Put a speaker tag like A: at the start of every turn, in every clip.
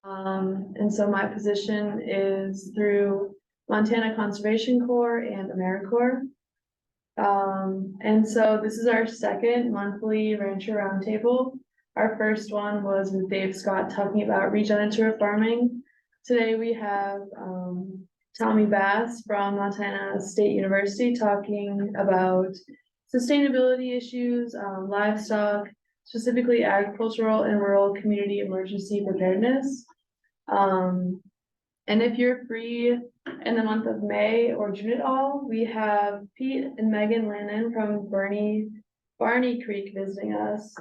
A: And so my position is through Montana Conservation Corps and AmeriCorps. And so this is our second monthly Rancher Roundtable. Our first one was with Dave Scott talking about regenerative farming. Today we have Tommy Bass from Montana State University talking about sustainability issues, livestock, specifically agricultural and rural community emergency preparedness. And if you're free in the month of May or June at all, we have Pete and Megan Lannon from Barney Creek visiting us.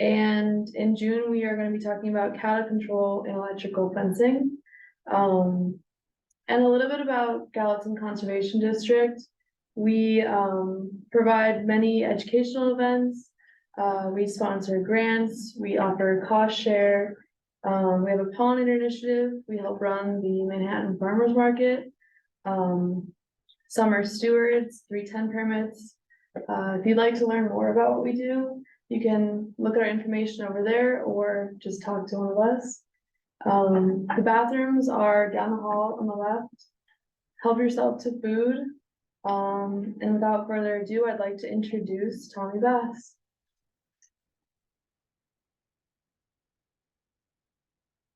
A: And in June, we are going to be talking about cattle control and electrical fencing. And a little bit about Gallatin Conservation District. We provide many educational events. We sponsor grants. We offer cost share. We have a pollinator initiative. We help run the Manhattan Farmers Market. Summer stewards, 310 permits. If you'd like to learn more about what we do, you can look at our information over there or just talk to one of us. The bathrooms are down the hall on the left. Help yourself to food. And without further ado, I'd like to introduce Tommy Bass.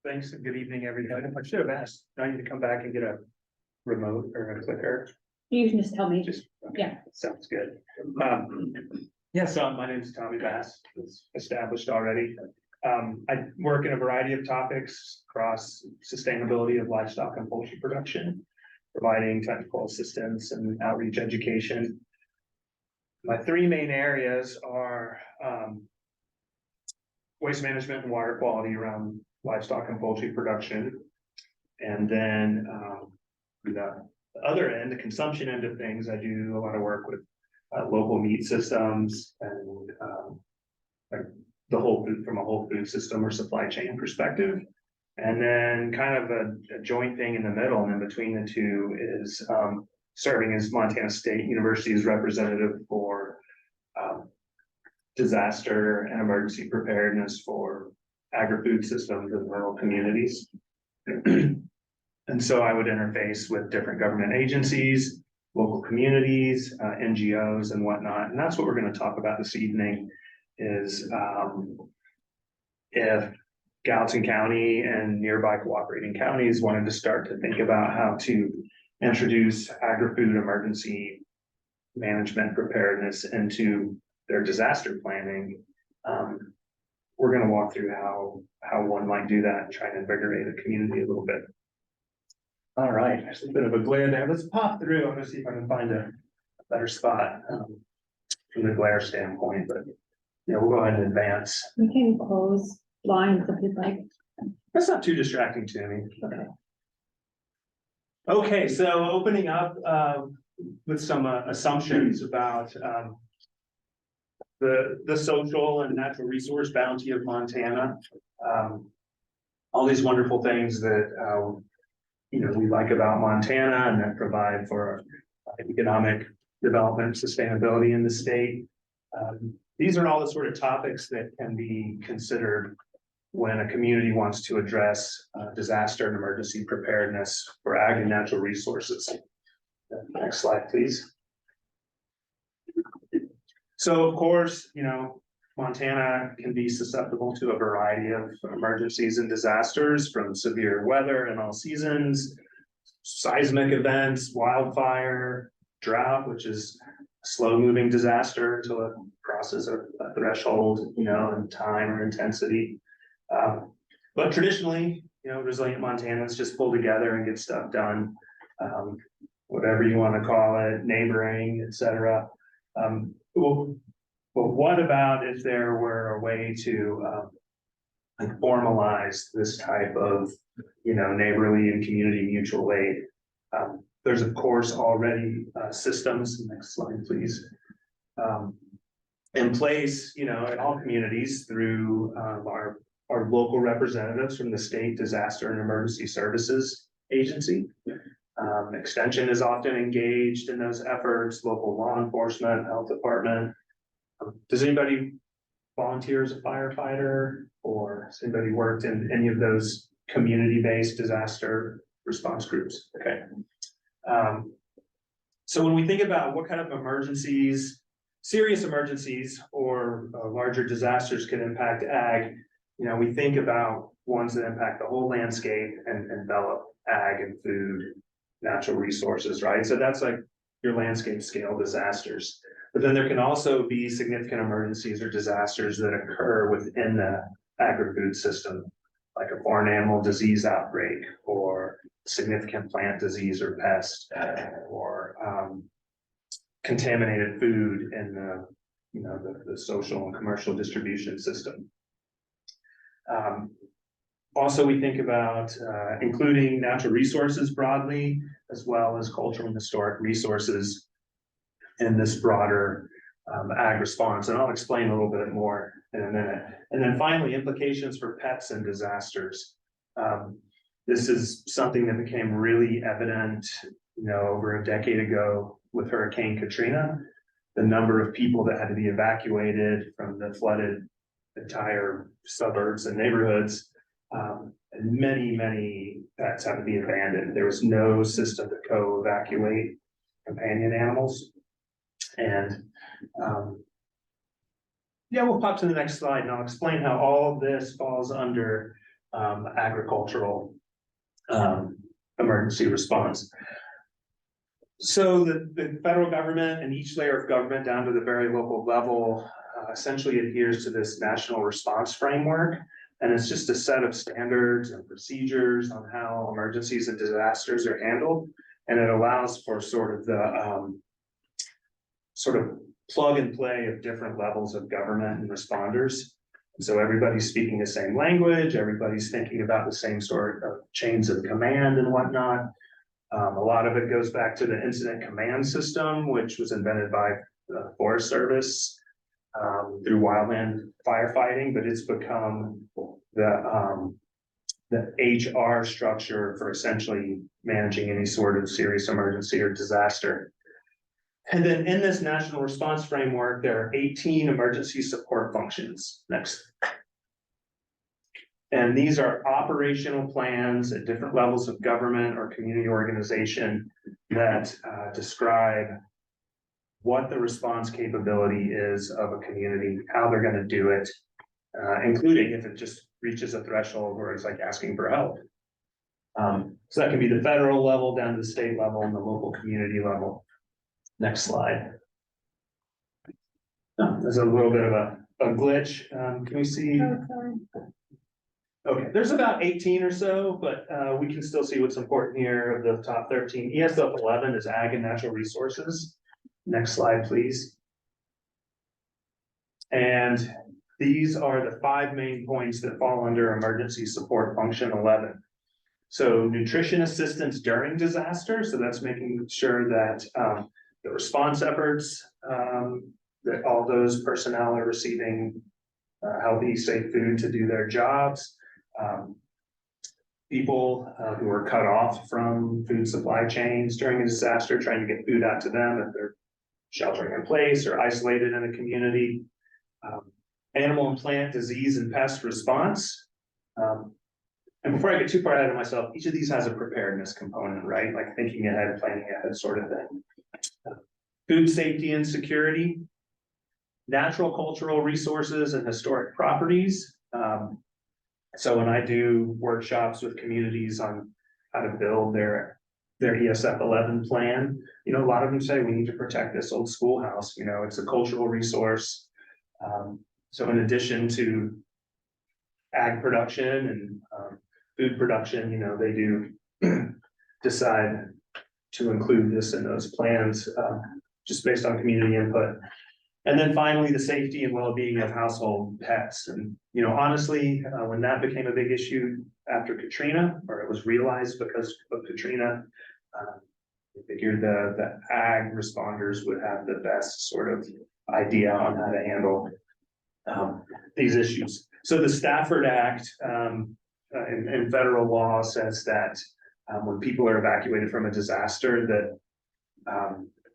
B: Thanks and good evening, everybody. I should have asked, do I need to come back and get a remote or a clicker?
C: You can just tell me.
B: Just, okay,
C: Yeah.
B: sounds good. So my name is Tommy Bass, it's established already. I work in a variety of topics across sustainability of livestock and poultry production, providing technical assistance and outreach education. My three main areas are waste management and water quality around livestock and poultry production. And then the other end, the consumption end of things, I do a lot of work with local meat systems and like the whole food from a whole food system or supply chain perspective. And then kind of a joint thing in the middle and in between the two is serving as Montana State University's representative for disaster and emergency preparedness for agri-food systems in rural communities. And so I would interface with different government agencies, local communities, NGOs and whatnot. And that's what we're going to talk about this evening is if Gallatin County and nearby cooperating counties wanted to start to think about how to introduce agri-food emergency management preparedness into their disaster planning. We're going to walk through how one might do that and try to invigorate the community a little bit. All right, there's a bit of a glare there. Let's pop through. I'm going to see if I can find a better spot from the glare standpoint, but yeah, we'll go ahead and advance.
C: You can close blinds if you'd like.
B: That's not too distracting to me.
C: Okay.
B: Okay, so opening up with some assumptions about the social and natural resource bounty of Montana. All these wonderful things that we like about Montana and that provide for economic development, sustainability in the state. These are all the sort of topics that can be considered when a community wants to address disaster and emergency preparedness for ag and natural resources. Next slide, please. So of course, Montana can be susceptible to a variety of emergencies and disasters, from severe weather in all seasons, seismic events, wildfire, drought, which is a slow moving disaster until it crosses a threshold, in time or intensity. But traditionally, resilient Montanans just pull together and get stuff done, whatever you want to call it, neighboring, etc. But what about if there were a way to formalize this type of, neighborly and community mutual aid? There's of course already systems. Next slide, please. In place, in all communities through our local representatives from the state disaster and emergency services agency. Extension is often engaged in those efforts, local law enforcement, health department. Does anybody volunteer as a firefighter, or has anybody worked in any of those community-based disaster response groups? Okay. So when we think about what kind of emergencies, serious emergencies or larger disasters can impact ag, you know, we think about ones that impact the whole landscape and envelop ag and food, natural resources, right? So that's like your landscape scale disasters. But then there can also be significant emergencies or disasters that occur within the agri-food system, like a foreign animal disease outbreak or significant plant disease or pest, or contaminated food in the, you know, the social and commercial distribution system. Also, we think about including natural resources broadly, as well as cultural and historic resources in this broader ag response. And I'll explain a little bit more in a minute. And then finally, implications for pets and disasters. This is something that became really evident, you know, over a decade ago with Hurricane Katrina. The number of people that had to be evacuated from the flooded entire suburbs and neighborhoods, and many pets had to be abandoned. There was no system to co-evacuate companion animals. And yeah, we'll pop to the next slide and I'll explain how all of this falls under agricultural emergency response. So the federal government and each layer of government down to the very local level essentially adheres to this national response framework. And it's just a set of standards and procedures on how emergencies and disasters are handled. And it allows for sort of the sort of plug and play of different levels of government and responders. So everybody's speaking the same language, everybody's thinking about the same sort of chains of command and whatnot. A lot of it goes back to the incident command system, which was invented by the Forest Service through wildland firefighting, but it's become the HR structure for essentially managing any sort of serious emergency or disaster. And then in this national response framework, there are 18 emergency support functions. Next. And these are operational plans at different levels of government or community organization that describe what the response capability is of a community, how they're going to do it, including if it just reaches a threshold where it's like asking for help. So that can be the federal level down to the state level and the local community level. Next slide. Oh, there's a little bit of a glitch. Can we see? Okay, there's about 18 or so, but we can still see what's important here of the top 13. ESF 11 is ag and natural resources. Next slide, please. And these are the 5 main points that fall under emergency support function 11. So nutrition assistance during disaster. So that's making sure that the response efforts, that all those personnel are receiving healthy, safe food to do their jobs. People who are cut off from food supply chains during a disaster, trying to get food out to them if they're sheltering in place or isolated in a community. Animal and plant disease and pest response. And before I get too far ahead of myself, each of these has a preparedness component, right? Like thinking ahead, planning ahead sort of thing. Food safety and security, natural cultural resources and historic properties. So when I do workshops with communities on how to build their ESF 11 plan, you know, a lot of them say we need to protect this old schoolhouse, you know, it's a cultural resource. So in addition to ag production and food production, you know, they do decide to include this in those plans just based on community input. And then finally, the safety and well-being of household pets. And, you know, honestly, when that became a big issue after Katrina, or it was realized because of Katrina, I figured the ag responders would have the best sort of idea on how to handle these issues. So the Stafford Act in federal law says that when people are evacuated from a disaster, that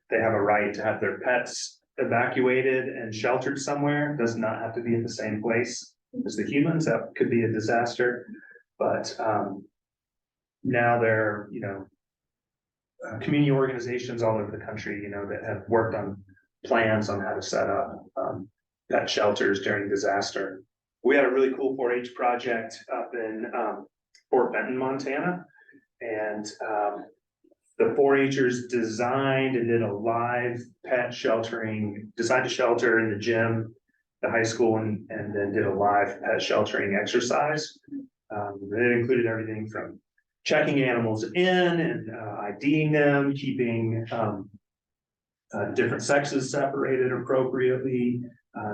B: they have a right to have their pets evacuated and sheltered somewhere does not have to be at the same place as the humans. That could be a disaster, but now there are, community organizations all over the country, that have worked on plans on how to set up pet shelters during disaster. We had a really cool 4-H project up in Fort Benton, Montana, and the 4-Hers designed and did a live pet sheltering, designed a shelter in the gym, the high school, and then did a live pet sheltering exercise. It included everything from checking animals in and IDing them, keeping different sexes separated appropriately.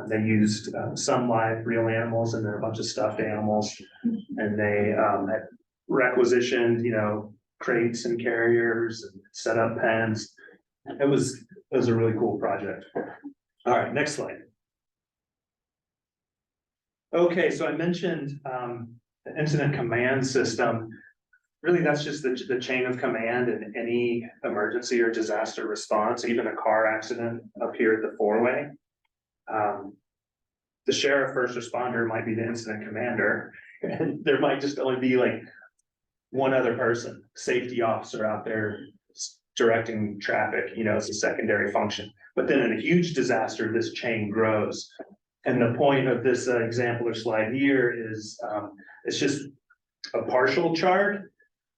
B: They used some live real animals and then a bunch of stuffed animals, and they had requisitioned, crates and carriers and set up pens. It was a really cool project. All right, next slide. Okay, so I mentioned the incident command system. Really, that's just the chain of command in any emergency or disaster response, even a car accident up here at the 4-way. The sheriff first responder might be the incident commander, and there might just only be like one other person, safety officer out there directing traffic, it's a secondary function. But then in a huge disaster, this chain grows. And the point of this example or slide here is it's just a partial chart,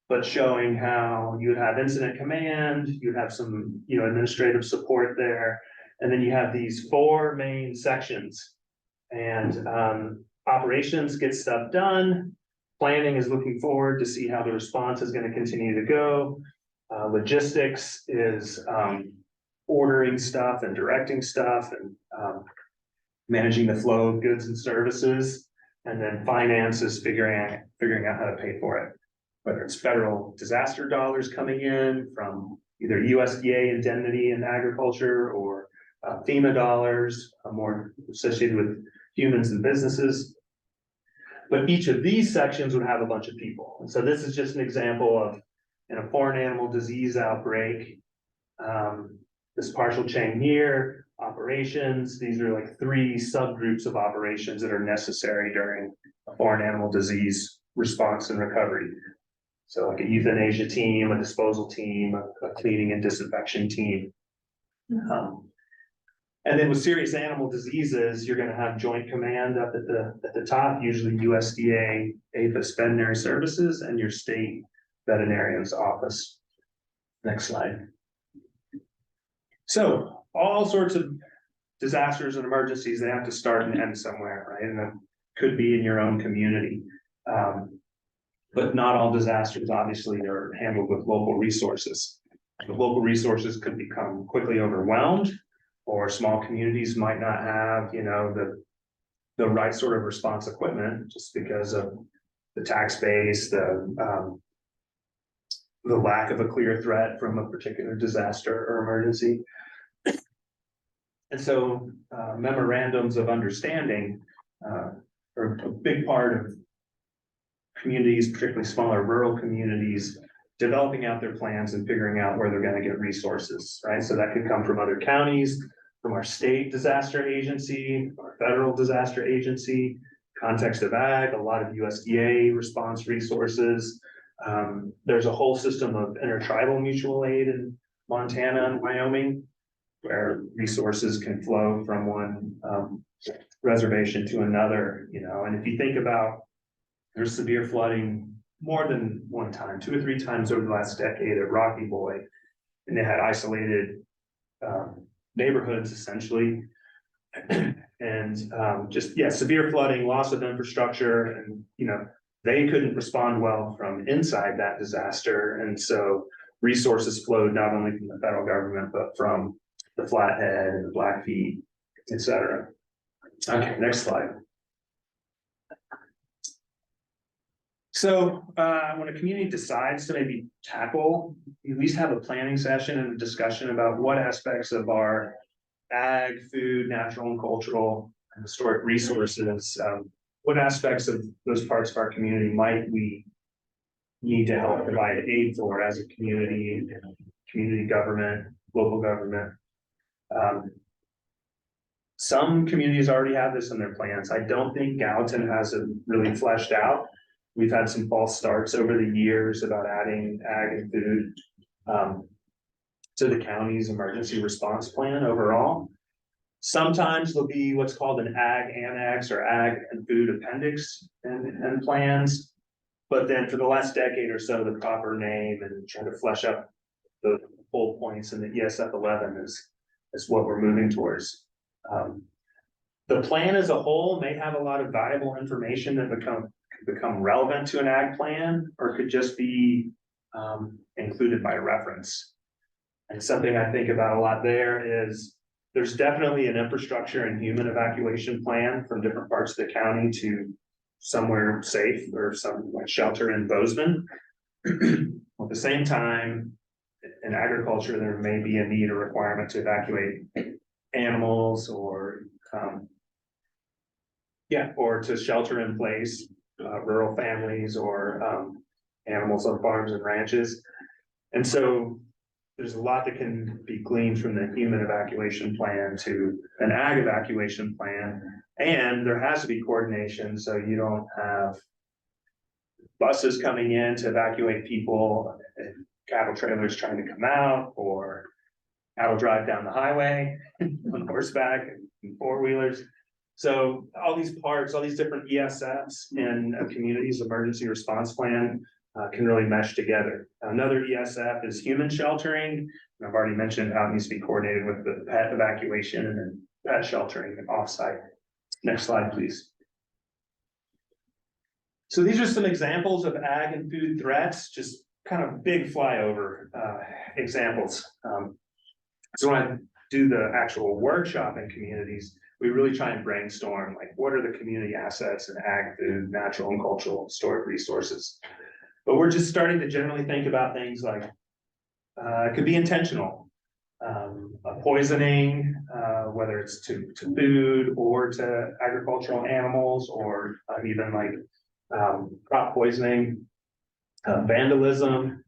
B: but showing how you would have incident command, you would have some, administrative support there. And then you have these 4 main sections, and operations get stuff done. Planning is looking forward to see how the response is going to continue to go. Logistics is ordering stuff and directing stuff and managing the flow of goods and services. And then finance is figuring out how to pay for it, whether it's federal disaster dollars coming in from either USDA indemnity in agriculture or FEMA dollars, more associated with humans and businesses. But each of these sections would have a bunch of people. And so this is just an example of in a foreign animal disease outbreak, this partial chain here, operations, these are like 3 subgroups of operations that are necessary during a foreign animal disease response and recovery. So like a euthanasia team, a disposal team, a cleaning and disinfection team. And then with serious animal diseases, you're going to have joint command up at the top, usually USDA, APHIS veterinary services, and your state veterinarian's office. Next slide. So all sorts of disasters and emergencies, they have to start and end somewhere, right? And that could be in your own community. But not all disasters, obviously, are handled with local resources. The local resources could become quickly overwhelmed, or small communities might not have, the right sort of response equipment just because of the tax base, the lack of a clear threat from a particular disaster or emergency. And so memorandums of understanding are a big part of communities, particularly smaller rural communities, developing out their plans and figuring out where they're going to get resources, right? So that could come from other counties, from our state disaster agency, our federal disaster agency, context of ag, a lot of USDA response resources. There's a whole system of intertribal mutual aid in Montana and Wyoming, where resources can flow from one reservation to another, and if you think about, there's severe flooding more than one time, 2 or 3 times over the last decade at Rocky Boy, and they had isolated neighborhoods essentially, and severe flooding, loss of infrastructure, and they couldn't respond well from inside that disaster, and so resources flowed not only from the federal government but from the Flathead and the Blackfeet, etc. Okay, next slide. So when a community decides to maybe tackle, at least have a planning session and a discussion about what aspects of our ag, food, natural and cultural and historic resources, what aspects of those parts of our community might we need to help provide aid for as a community, community government, local government. Some communities already have this in their plans. I don't think Gallatin has it really fleshed out. We've had some false starts over the years about adding ag and food to the county's emergency response plan overall. Sometimes there'll be what's called an ag annex or ag and food appendix and plans. But then for the last decade or so, the proper name and trying to flesh out the whole points in the ESF 11 is what we're moving towards. The plan as a whole may have a lot of valuable information that become relevant to an ag plan, or could just be included by reference. And something I think about a lot there is there's definitely an infrastructure and human evacuation plan from different parts of the county to somewhere safe or some like shelter in Bozeman. At the same time, in agriculture, there may be a need or requirement to evacuate animals or or to shelter in place rural families or animals on farms and ranches. And so there's a lot that can be gleaned from the human evacuation plan to an ag evacuation plan. And there has to be coordination, so you don't have buses coming in to evacuate people and cattle trailers trying to come out, or cattle drive down the highway on horseback and four-wheelers. So all these parts, all these different ESFs in a community's emergency response plan can really mesh together. Another ESF is human sheltering. And I've already mentioned how it needs to be coordinated with the pet evacuation and then pet sheltering offsite. Next slide, please. So these are some examples of ag and food threats, just kind of big flyover examples. So when I do the actual workshop in communities, we really try and brainstorm, like, what are the community assets in ag, food, natural and cultural historic resources? But we're just starting to generally think about things like, it could be intentional, poisoning, whether it's to food or to agricultural animals, or even like crop poisoning, vandalism,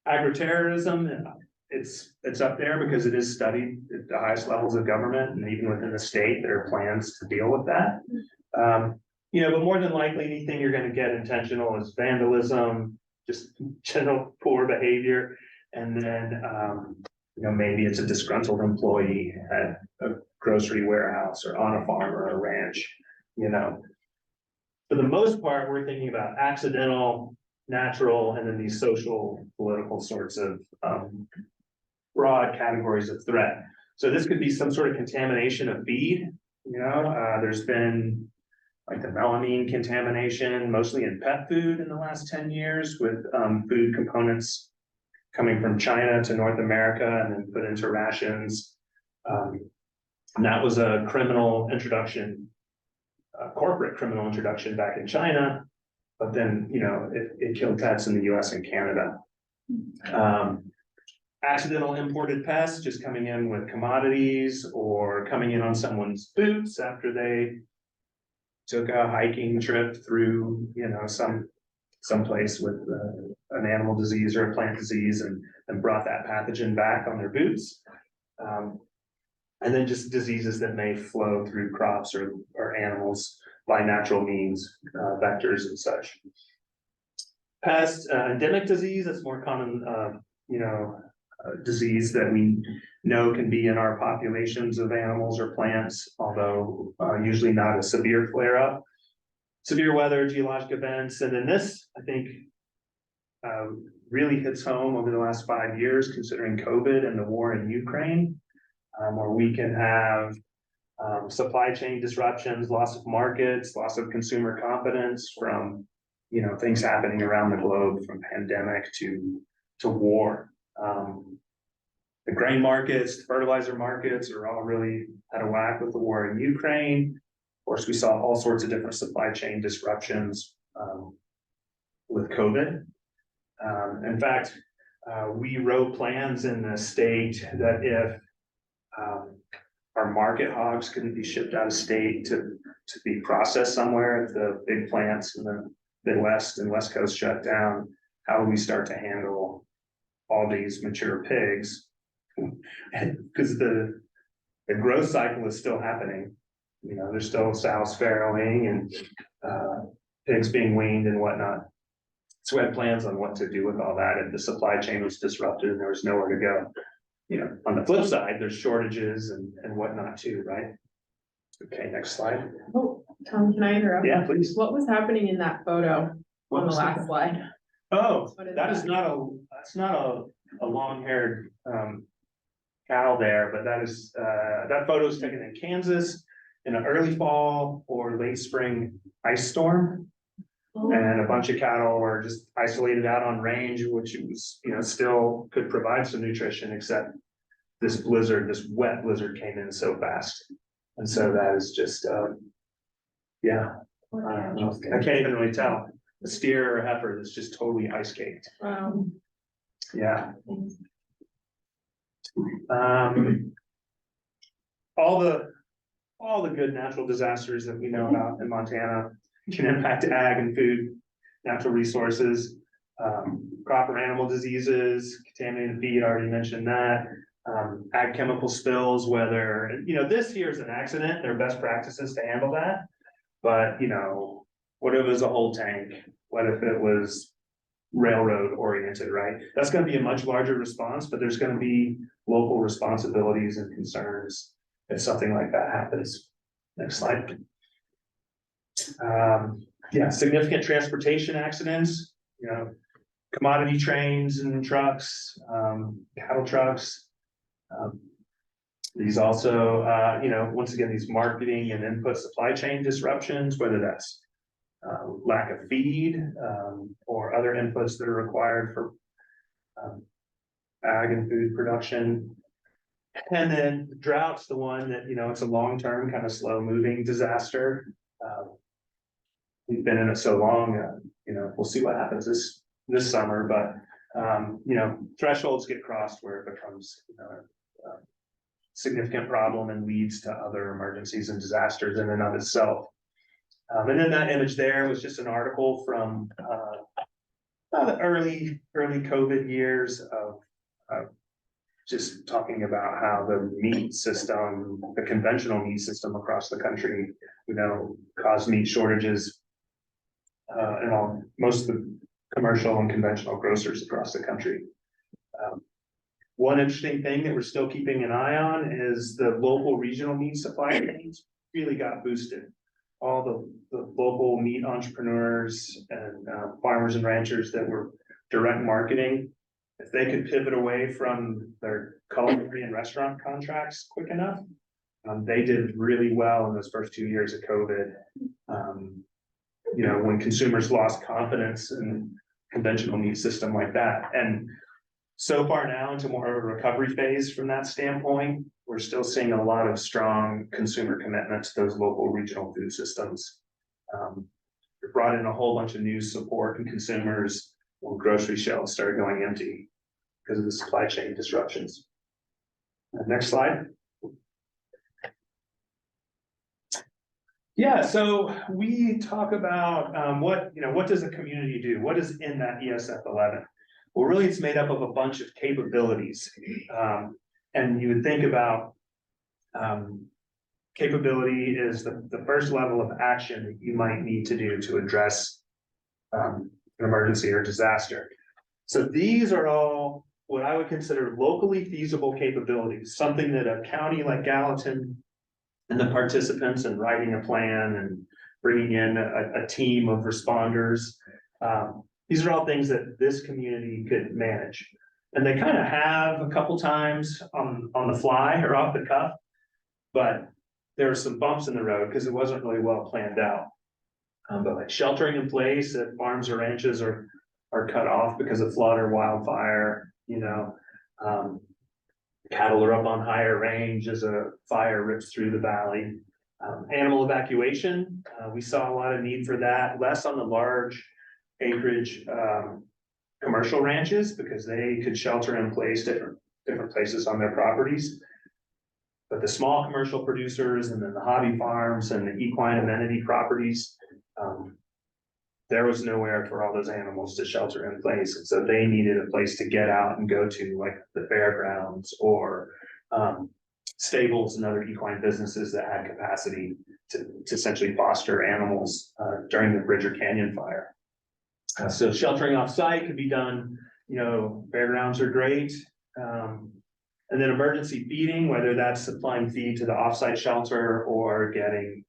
B: agri-terrorism. It's up there because it is studied at the highest levels of government, and even within the state, there are plans to deal with that. But more than likely, anything you're going to get intentional is vandalism, just general poor behavior, and then maybe it's a disgruntled employee at a grocery warehouse or on a farm or a ranch. For the most part, we're thinking about accidental, natural, and then these social, political sorts of broad categories of threat. So this could be some sort of contamination of feed. There's been like the melamine contamination, mostly in pet food in the last 10 years, with food components coming from China to North America and then put into rations. And that was a criminal introduction, a corporate criminal introduction back in China, but then, it killed pets in the US and Canada. Accidental imported pests just coming in with commodities or coming in on someone's boots after they took a hiking trip through, some place with an animal disease or a plant disease and brought that pathogen back on their boots. And then just diseases that may flow through crops or animals by natural means, vectors and such. Pest, endemic disease, that's more common, disease that we know can be in our populations of animals or plants, although usually not a severe flare-up. Severe weather, geologic events, and then this, I think, really hits home over the last 5 years, considering COVID and the war in Ukraine, where we can have supply chain disruptions, loss of markets, loss of consumer confidence from, things happening around the globe, from pandemic to war. The grain markets, the fertilizer markets are all really out of whack with the war in Ukraine. Of course, we saw all sorts of different supply chain disruptions with COVID. In fact, we wrote plans in the state that if our market hogs couldn't be shipped out of state to be processed somewhere, if the big plants in the Midwest and West Coast shut down, how would we start to handle all these mature pigs? Because the the growth cycle is still happening. You know, there's still sows farrowing and, pigs being weaned and whatnot. So we had plans on what to do with all that, and the supply chain was disrupted and there was nowhere to go. You know, on the flip side, there's shortages and whatnot too, right? Okay, next slide.
D: Oh, Tom, can I interrupt?
B: Yeah, please.
D: What was happening in that photo
B: What
D: on the
B: was
D: last
B: that?
D: slide?
B: Oh,
D: What is
B: that is
D: that?
B: that's not a long-haired, cow there, but that is, that photo is taken in Kansas in an early fall or late spring ice storm. And a bunch of cattle were just isolated out on range, which was, you know, still could provide some nutrition, except this blizzard, this wet blizzard came in so fast. And so that is just, yeah, I can't even really tell. A steer or a heifer that's just totally ice caked. Yeah. All the good natural disasters that we know about in Montana can impact ag and food, natural resources, crop or animal diseases, contaminated feed, I already mentioned that. Ag chemical spills, whether, you know, this here is an accident, there are best practices to handle that. But, you know, what if it was a whole tank? What if it was railroad oriented, right? That's gonna be a much larger response, but there's gonna be local responsibilities and concerns if something like that happens. Next slide. Yeah, significant transportation accidents, you know, commodity trains and trucks, cattle trucks. These also, you know, once again, these marketing and input supply chain disruptions, whether that's lack of feed, or other inputs that are required for ag and food production. And then drought's the one that, you know, it's a long-term kind of slow moving disaster. We've been in it so long, you know, we'll see what happens this summer, but, you know, thresholds get crossed where it becomes, you know, a significant problem and leads to other emergencies and disasters in and of itself. And then that image there was just an article from, the early COVID years of just talking about how the meat system, the conventional meat system across the country, you know, caused meat shortages. And most of the commercial and conventional grocers across the country. One interesting thing that we're still keeping an eye on is the local regional meat supply chains really got boosted. All the local meat entrepreneurs and farmers and ranchers that were direct marketing, if they could pivot away from their culinary and restaurant contracts quick enough, they did really well in those first 2 years of COVID. You know, when consumers lost confidence in conventional meat system like that. And so far now into more of a recovery phase from that standpoint, we're still seeing a lot of strong consumer commitment to those local regional food systems. It brought in a whole bunch of new support and consumers when grocery shelves started going empty because of the supply chain disruptions. Next slide. Yeah, so we talk about what does a community do? What is in that ESF 11? Well, really, it's made up of a bunch of capabilities, and you would think about capability is the first level of action that you might need to do to address an emergency or disaster. So these are all what I would consider locally feasible capabilities, something that a county like Gallatin and the participants in writing a plan and bringing in a team of responders. These are all things that this community could manage. And they kind of have a couple times on the fly or off the cuff, but there were some bumps in the road because it wasn't really well planned out. But like sheltering in place at farms or ranches are cut off because of flood or wildfire, you know. Cattle are up on higher range as a fire rips through the valley. Animal evacuation, we saw a lot of need for that, less on the large acreage commercial ranches because they could shelter in place different places on their properties. But the small commercial producers and then the hobby farms and the equine amenity properties, there was nowhere for all those animals to shelter in place. And so they needed a place to get out and go to, like the fairgrounds or stables and other equine businesses that had capacity to essentially foster animals during the Bridger Canyon fire. So sheltering off site could be done, fairgrounds are great. And then emergency feeding, whether that's supplying feed to the offsite shelter or getting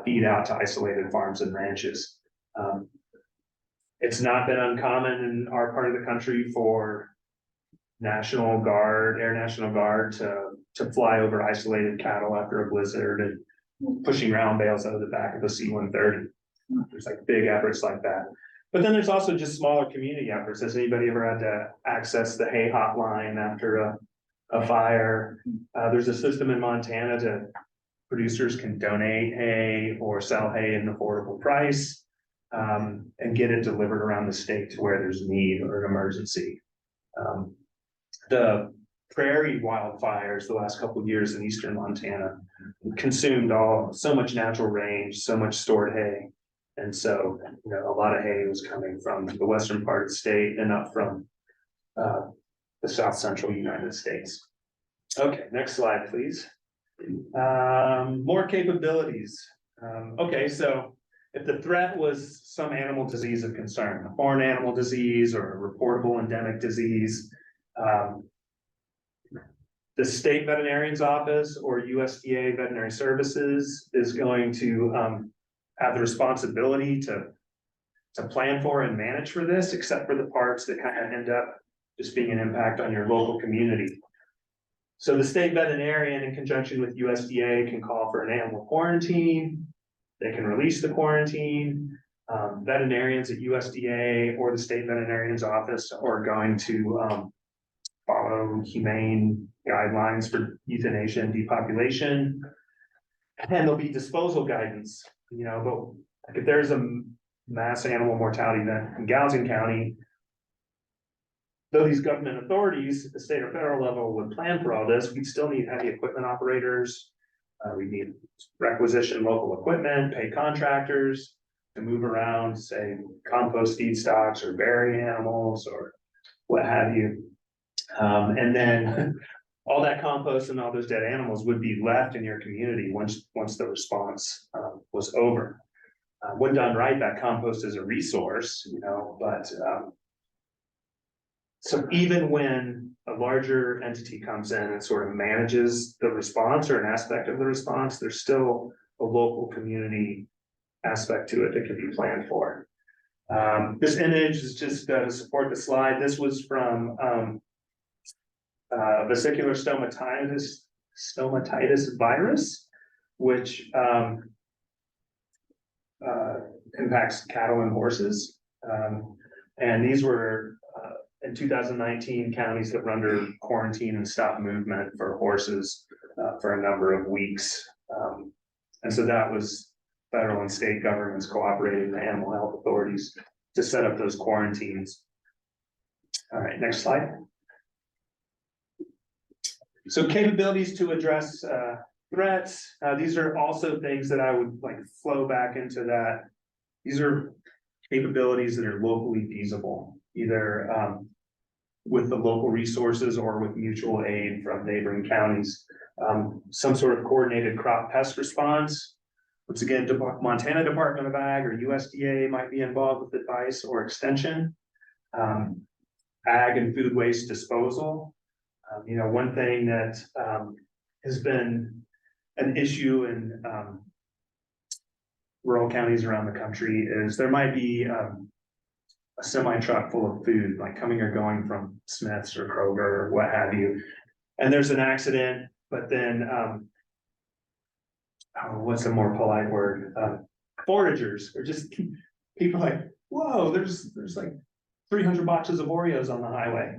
B: feed out to isolated farms and ranches. It's not been uncommon in our part of the country for Air National Guard to fly over isolated cattle after a blizzard and pushing round bales out of the back of a C-130. There's like big efforts like that. But then there's also just smaller community efforts. Has anybody ever had to access the hay hotline after a fire? There's a system in Montana to producers can donate hay or sell hay at an affordable price and get it delivered around the state to where there's need or an emergency. The prairie wildfires the last couple of years in eastern Montana consumed so much natural range, so much stored hay. And so, a lot of hay was coming from the western part of the state and up from the south central United States. Okay, next slide, please. More capabilities. Okay, so if the threat was some animal disease of concern, a foreign animal disease or a reportable endemic disease, the state veterinarian's office or USDA Veterinary Services is going to have the responsibility to plan for and manage for this, except for the parts that kind of end up just being an impact on your local community. So the state veterinarian, in conjunction with USDA, can call for an animal quarantine. They can release the quarantine. Veterinarians at USDA or the state veterinarian's office are going to follow humane guidelines for euthanasia and depopulation. And there'll be disposal guidance, but like if there's a mass animal mortality event in Gallatin County, though these government authorities at the state or federal level would plan for all this, we'd still need heavy equipment operators. We need requisition local equipment, pay contractors to move around, say, compost feedstocks or bury animals or what have you. And then all that compost and all those dead animals would be left in your community once the response was over. When done right, that compost is a resource, but so even when a larger entity comes in and sort of manages the response or an aspect of the response, there's still a local community aspect to it that can be planned for. This image is just to support the slide. This was from vesicular stomatitis virus, which impacts cattle and horses. And these were in 2019 counties that were under quarantine and stopped movement for horses for a number of weeks. And so that was federal and state governments cooperating with animal health authorities to set up those quarantines. All right, next slide. So capabilities to address threats. These are also things that I would like flow back into that. These are capabilities that are locally feasible, either with the local resources or with mutual aid from neighboring counties. Some sort of coordinated crop pest response. Once again, Montana Department of Ag or USDA might be involved with advice or extension. Ag and food waste disposal. One thing that has been an issue in rural counties around the country is there might be a semi-truck full of food, like coming or going from Smith's or Kroger or what have you. And there's an accident, but then, what's a more polite word? Foragers, or just people like, whoa, there's like 300 boxes of Oreos on the highway,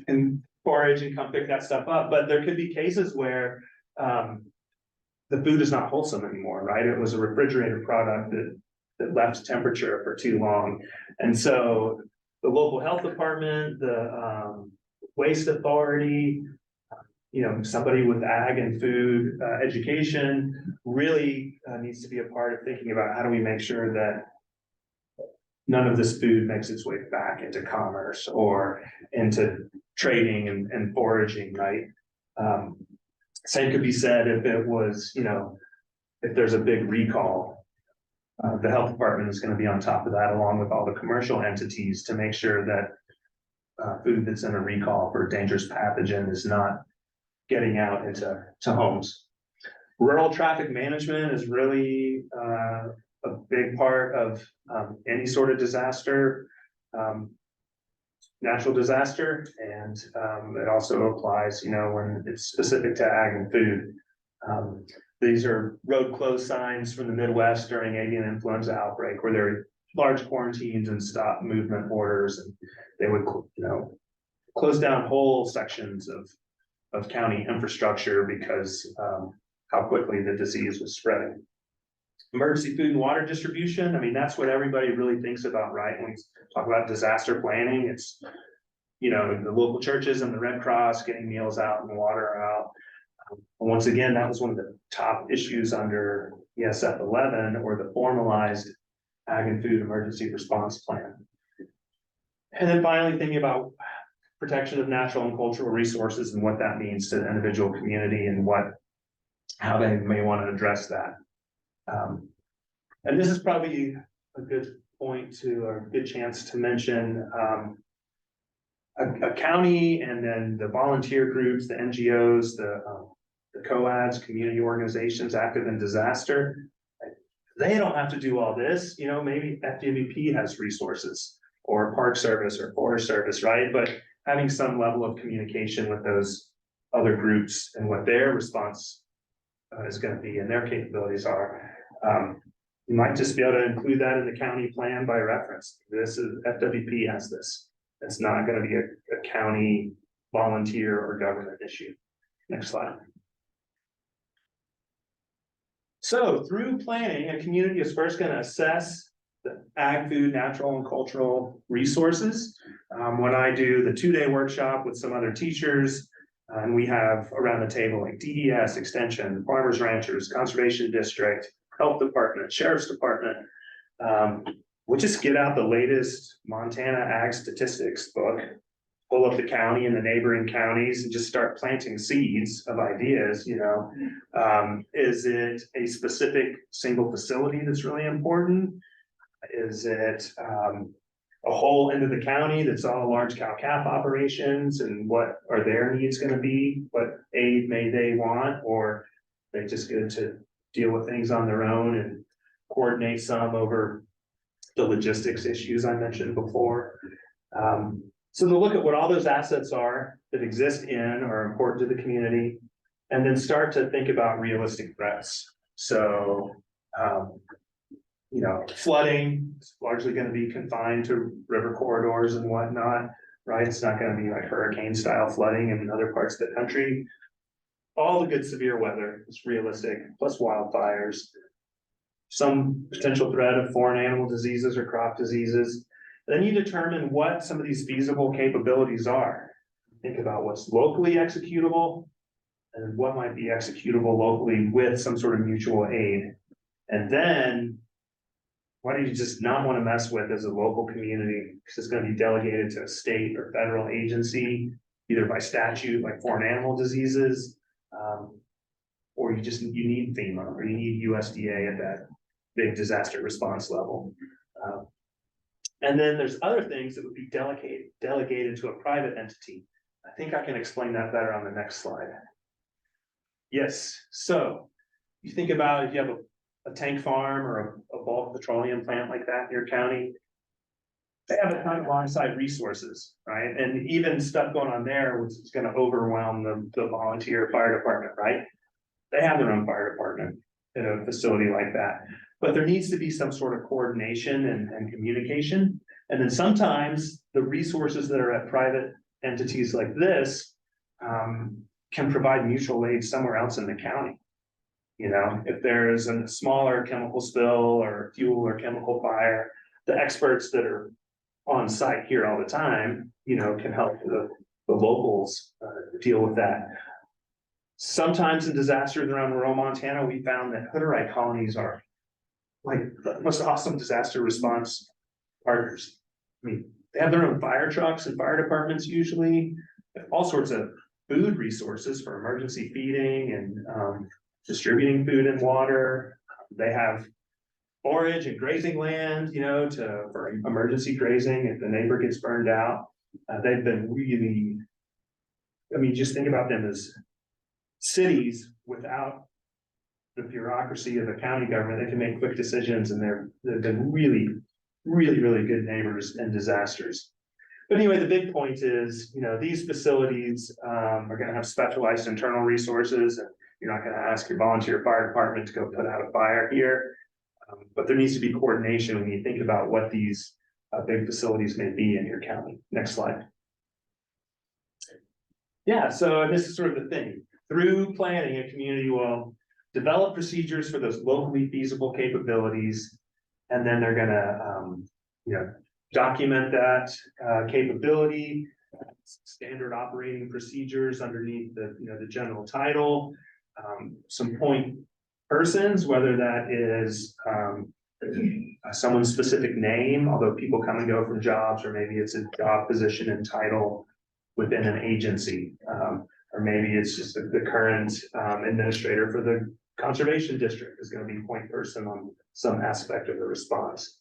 B: and forage and come pick that stuff up. But there could be cases where the food is not wholesome anymore, right? It was a refrigerated product that left temperature for too long. And so the local health department, the waste authority, somebody with ag and food education really needs to be a part of thinking about how do we make sure that none of this food makes its way back into commerce or into trading and foraging, right? Same could be said if it was, you know, if there's a big recall. The health department is gonna be on top of that along with all the commercial entities to make sure that. Food that's in a recall for a dangerous pathogen is not getting out into homes. Rural traffic management is really, a big part of, any sort of disaster. Natural disaster, and it also applies, you know, when it's specific to ag and food. These are road closed signs from the Midwest during avian influenza outbreak, where there are large quarantines and stop movement orders, and they would, you know, close down whole sections of county infrastructure because how quickly the disease was spreading. Emergency food and water distribution, I mean, that's what everybody really thinks about, right? When we talk about disaster planning, it's, you know, the local churches and the Red Cross getting meals out and water out. And once again, that was one of the top issues under ESF 11, or the formalized ag and food emergency response plan. And then finally, thinking about protection of natural and cultural resources and what that means to the individual community and how they may want to address that. And this is probably a good point to, or a good chance to mention, a county and then the volunteer groups, the NGOs, the COADs, community organizations active in disaster. They don't have to do all this, you know, maybe FWP has resources or Park Service or Forest Service, right? But having some level of communication with those other groups and what their response is going to be and their capabilities are. You might just be able to include that in the county plan by reference. This is FWP has this. It's not going to be a county volunteer or government issue. Next slide. So through planning, a community is first going to assess the ag, food, natural, and cultural resources. When I do the 2-day workshop with some other teachers, and we have around the table like DES, Extension, Farmers Ranchers, Conservation District, Health Department, Sheriff's Department. We'll just get out the latest Montana Ag Statistics book, pull up the county and the neighboring counties and just start planting seeds of ideas, you know. Is it a specific single facility that's really important? Is it a whole end of the county that's all large cow-calf operations, and what are their needs going to be? What aid may they want, or they just good to deal with things on their own and coordinate some over the logistics issues I mentioned before. So to look at what all those assets are that exist in or are important to the community, and then start to think about realistic threats. So, you know, flooding is largely going to be confined to river corridors and whatnot, right? It's not going to be like hurricane style flooding in other parts of the country. All the good severe weather is realistic, plus wildfires, some potential threat of foreign animal diseases or crop diseases. Then you determine what some of these feasible capabilities are. Think about what's locally executable and what might be executable locally with some sort of mutual aid. And then what do you just not want to mess with as a local community? Because it's going to be delegated to a state or federal agency, either by statute, like foreign animal diseases, or you need FEMA or you need USDA at that big disaster response level. And then there's other things that would be delegated to a private entity. I think I can explain that better on the next slide. Yes, so you think about if you have a tank farm or a bulk petroleum plant like that in your county, they have a ton of alongside resources, right? And even stuff going on there, which is going to overwhelm the volunteer fire department, right? They have their own fire department in a facility like that. But there needs to be some sort of coordination and communication. And then sometimes the resources that are at private entities like this can provide mutual aid somewhere else in the county. You know, if there's a smaller chemical spill or fuel or chemical fire, the experts that are on site here all the time, you know, can help the locals deal with that. Sometimes in disasters around rural Montana, we found that Hutterite colonies are like the most awesome disaster response partners. I mean, they have their own fire trucks and fire departments usually, all sorts of food resources for emergency feeding and, distributing food and water. They have forage and grazing land, for emergency grazing if the neighbor gets burned out. They've been really, just think about them as cities without the bureaucracy of the county government. They can make quick decisions, and they've been really, really, really good neighbors in disasters. But anyway, the big point is, these facilities are gonna have specialized internal resources, and you're not gonna ask your volunteer fire department to go put out a fire here. But there needs to be coordination when you think about what these big facilities may be in your county. Next slide. Yeah, so this is sort of the thing. Through planning, a community will develop procedures for those locally feasible capabilities. And then they're gonna, document that capability, standard operating procedures underneath the general title. Some point persons, whether that is someone's specific name, although people come and go from jobs, or maybe it's a job position and title within an agency, or maybe it's just the current administrator for the conservation district is going to be point person on some aspect of the response.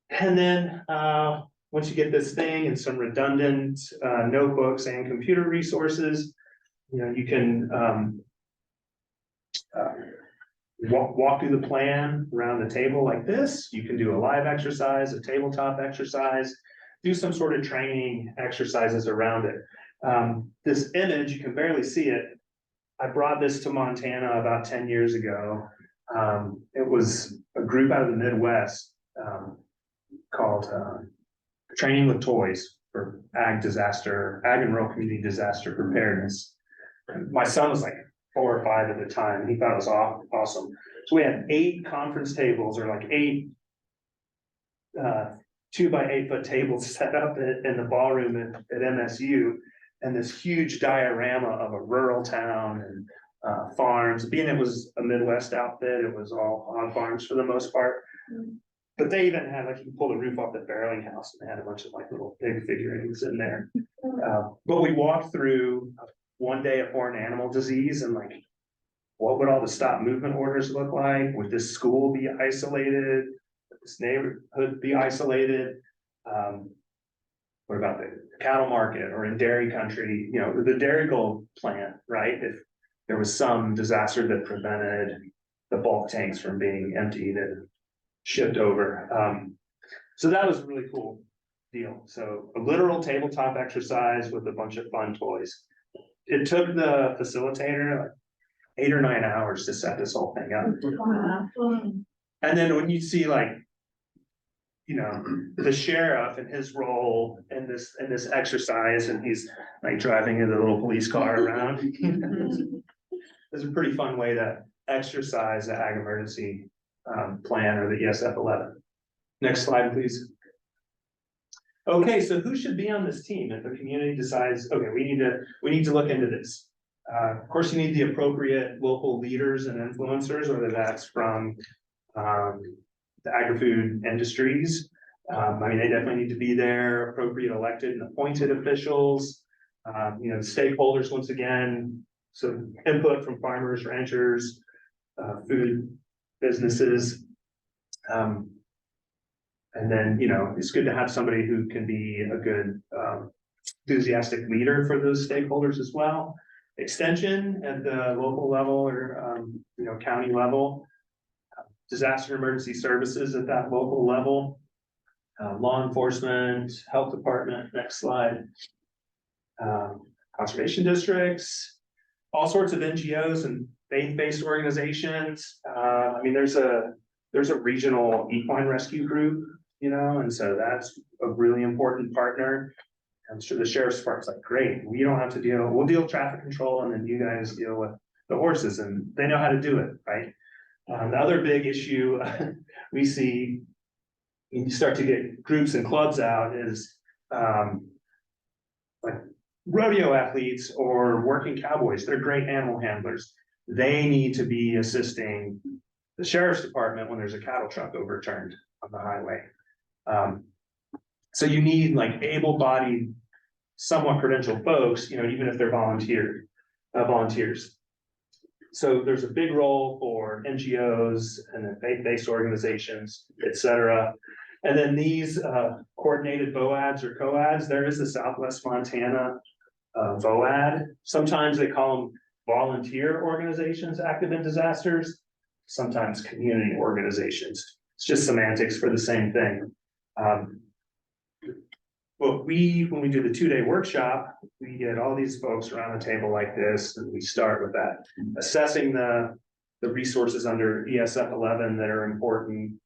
B: And then once you get this thing and some redundant notebooks and computer resources, you can walk through the plan around the table like this. You can do a live exercise, a tabletop exercise, do some sort of training exercises around it. This image, you can barely see it. I brought this to Montana about 10 years ago. It was a group out of the Midwest called Training with Toys for Ag and Rural Community Disaster Preparedness. My son was like 4 or 5 at the time, and he thought it was awesome. So we had 8 conference tables, or like 8 2 by 8 foot tables set up in the ballroom at MSU, and this huge diorama of a rural town and farms. Being it was a Midwest outfit, it was all on farms for the most part. But they even had, like, you can pull the roof off the farrowing house, and they had a bunch of like little pig figurines in there. But we walked through one day of foreign animal disease, and like, what would all the stop movement orders look like? Would this school be isolated? Would this neighborhood be isolated? What about the cattle market, or in dairy country, the dairy gold plant, right? If there was some disaster that prevented the bulk tanks from being emptied and shipped over. So that was a really cool deal. So a literal tabletop exercise with a bunch of fun toys. It took the facilitator like 8 or 9 hours to set this whole thing up. And then when you see like, the sheriff and his role in this exercise, and he's like driving in the little police car around. It's a pretty fun way to exercise the ag emergency plan, or the ESF 11. Next slide, please. Okay, so who should be on this team if the community decides, okay, we need to look into this? Of course, you need the appropriate local leaders and influencers, whether that's from the agri-food industries. They definitely need to be there, appropriate elected and appointed officials, the stakeholders, once again, some input from farmers, ranchers, food businesses. And then, it's good to have somebody who can be a good, enthusiastic leader for those stakeholders as well. Extension at the local level, or, county level. Disaster emergency services at that local level. Law enforcement, health department, next slide. Conservation districts, all sorts of NGOs and faith-based organizations. There's a regional equine rescue group, and so that's a really important partner. I'm sure the sheriff's department's like, great, we don't have to we'll deal with traffic control, and then you guys deal with the horses, and they know how to do it, right? The other big issue we see when you start to get groups and clubs out is like rodeo athletes or working cowboys. They're great animal handlers. They need to be assisting the sheriff's department when there's a cattle truck overturned on the highway. So you need like able-bodied somewhat credentialed folks, even if they're volunteers. So there's a big role for NGOs and then faith-based organizations, et cetera. And then these coordinated VOADs or COADs, there is the Southwest Montana VOAD. Sometimes they call them volunteer organizations active in disasters, sometimes community organizations. It's just semantics for the same thing. But when we do the 2-day workshop, we get all these folks around the table like this, and we start with that, assessing the resources under ESF 11 that are important.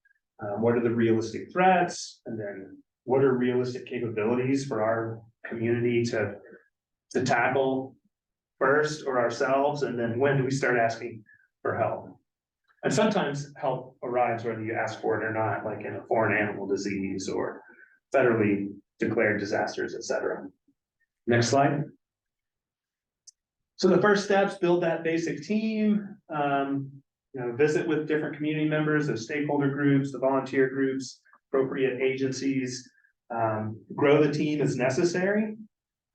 B: What are the realistic threats? And then what are realistic capabilities for our community to tackle first or ourselves? And then when do we start asking for help? And sometimes help arrives whether you ask for it or not, like in a foreign animal disease or federally declared disasters, et cetera. Next slide. So the first steps, build that basic team, visit with different community members, the stakeholder groups, the volunteer groups, appropriate agencies, grow the team as necessary.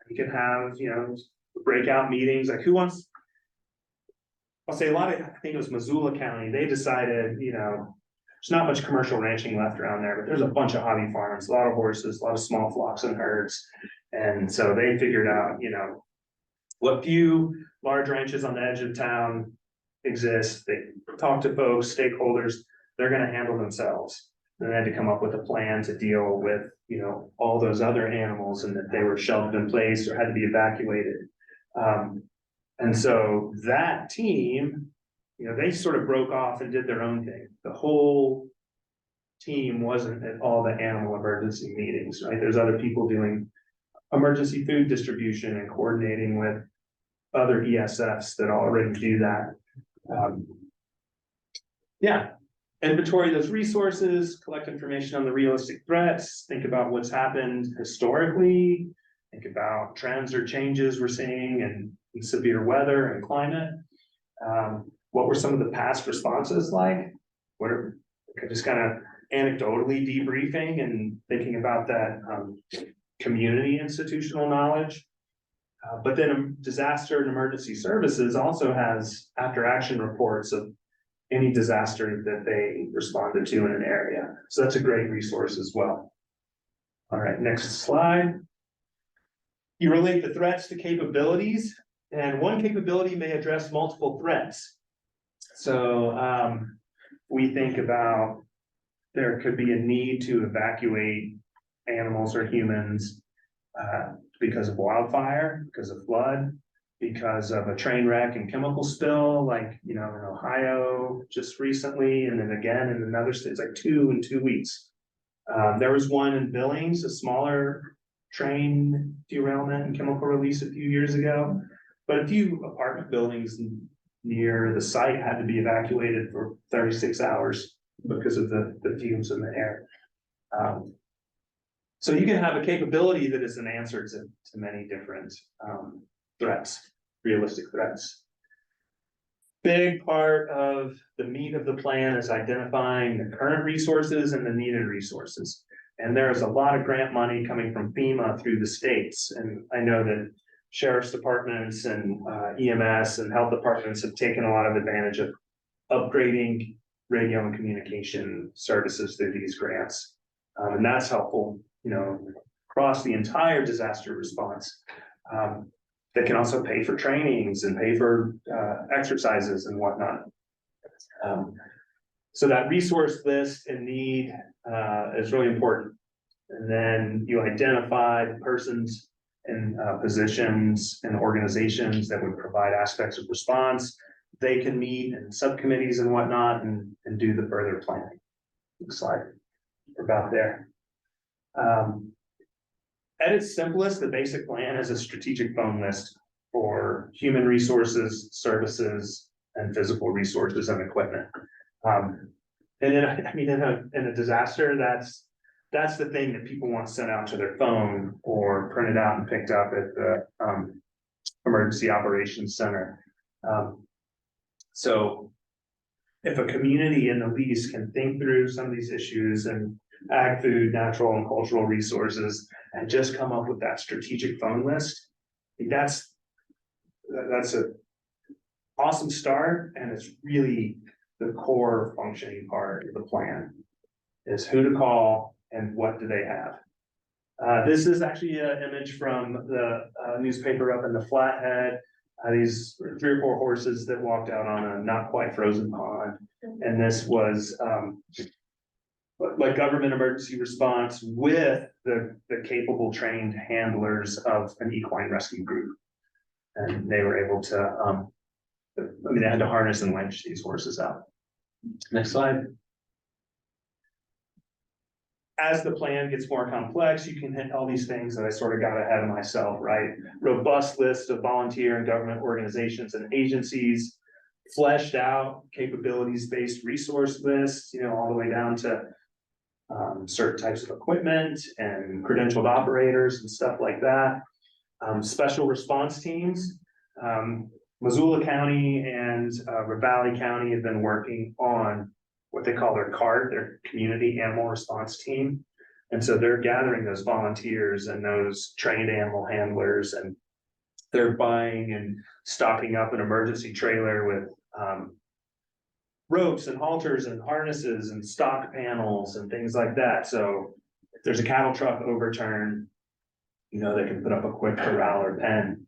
B: You can have, breakout meetings, like who wants, I'll say I think it was Missoula County, they decided, there's not much commercial ranching left around there, but there's a bunch of hobby farms, a lot of horses, a lot of small flocks and herds. And so they figured out, what few large ranches on the edge of town exist. They talked to folks, stakeholders, they're going to handle themselves. And they had to come up with a plan to deal with, all those other animals, and that they were sheltered in place or had to be evacuated. And so that team, they sort of broke off and did their own thing. The whole team wasn't at all the animal emergency meetings, right? There's other people doing emergency food distribution and coordinating with other ESFs that already do that. Inventory those resources, collect information on the realistic threats, think about what's happened historically, think about trends or changes we're seeing in severe weather and climate. What were some of the past responses like? Just kind of anecdotally debriefing and thinking about that community institutional knowledge. But then disaster and emergency services also has after action reports of any disaster that they responded to in an area. So that's a great resource as well. All right, next slide. You relate the threats to capabilities, and one capability may address multiple threats. So we think about there could be a need to evacuate animals or humans because of wildfire, because of flood, because of a train wreck and chemical spill, like, in Ohio just recently, and then again in another state, it's like 2 in 2 weeks. There was one in Billings, a smaller train derailment and chemical release a few years ago, but a few apartment buildings near the site had to be evacuated for 36 hours because of the fumes in the air. So you can have a capability that is an answer to many different threats, realistic threats. Big part of the meat of the plan is identifying the current resources and the needed resources. And there is a lot of grant money coming from FEMA through the states. And I know that sheriff's departments and EMS and health departments have taken a lot of advantage of upgrading radio and communication services through these grants. And that's helpful, across the entire disaster response. They can also pay for trainings and pay for exercises and whatnot. So that resource list and need is really important. And then you identify the persons and positions and organizations that would provide aspects of response. They can meet in subcommittees and whatnot and do the further planning. Next slide. We're about there. At its simplest, the basic plan is a strategic phone list for human resources, services, and physical resources and equipment. And then, in a disaster, that's the thing that people want sent out to their phone or printed out and picked up at the emergency operations center. So if a community in the least can think through some of these issues and ag, food, natural and cultural resources, and just come up with that strategic phone list. That's a awesome start, and it's really the core functioning part of the plan is who to call and what do they have. This is actually an image from the newspaper up in the Flathead. These 3 or 4 horses that walked out on a not quite frozen pond. And this was like government emergency response with the capable trained handlers of an equine rescue group. And they were able to, they had to harness and winch these horses out. Next slide. As the plan gets more complex, you can hit all these things that I sort of got ahead of myself, right? Robust list of volunteer and government organizations and agencies, fleshed out capabilities-based resource lists, all the way down to certain types of equipment and credentialed operators and stuff like that. Special response teams. Missoula County and Ravalli County have been working on what they call their CART, their Community Animal Response Team. And so they're gathering those volunteers and those trained animal handlers, and they're buying and stocking up an emergency trailer with ropes and halters and harnesses and stock panels and things like that. So if there's a cattle truck overturned, they can put up a quick corral or pen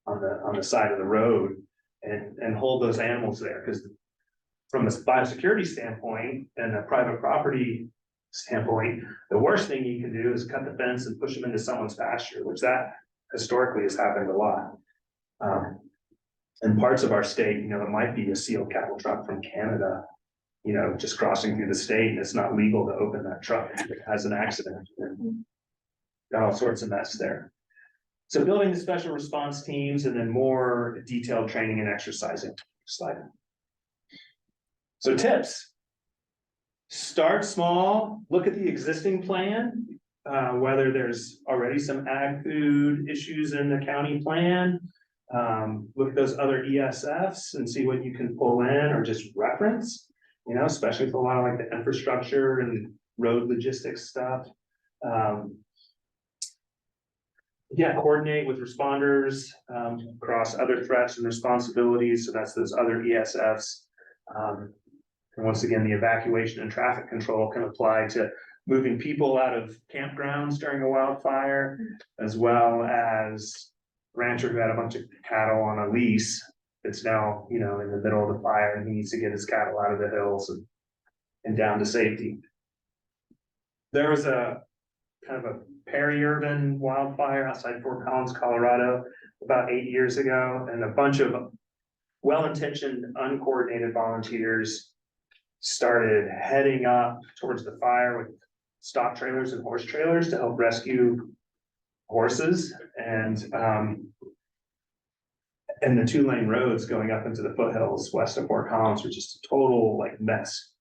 B: on the side of the road and hold those animals there. Because from a biosecurity standpoint and a private property standpoint, the worst thing you can do is cut the fence and push them into someone's pasture, which that historically has happened a lot. In parts of our state, it might be a sealed cattle truck from Canada, just crossing through the state, and it's not legal to open that truck if it has an accident. Got all sorts of mess there. So building the special response teams and then more detailed training and exercising. Slide. So tips. Start small, look at the existing plan, whether there's already some ag food issues in the county plan. Look at those other ESFs and see what you can pull in or just reference, especially for a lot of like the infrastructure and road logistics stuff. Coordinate with responders across other threats and responsibilities. So that's those other ESFs. And once again, the evacuation and traffic control can apply to moving people out of campgrounds during a wildfire, as well as a rancher who had a bunch of cattle on a lease. It's now, in the middle of the fire, and he needs to get his cattle out of the hills and down to safety. There was a kind of a peri-urban wildfire outside Fort Collins, Colorado, about 8 years ago, and a bunch of well-intentioned, uncoordinated volunteers started heading up towards the fire with stock trailers and horse trailers to help rescue horses, and the 2-lane roads going up into the foothills west of Fort Collins were just a total mess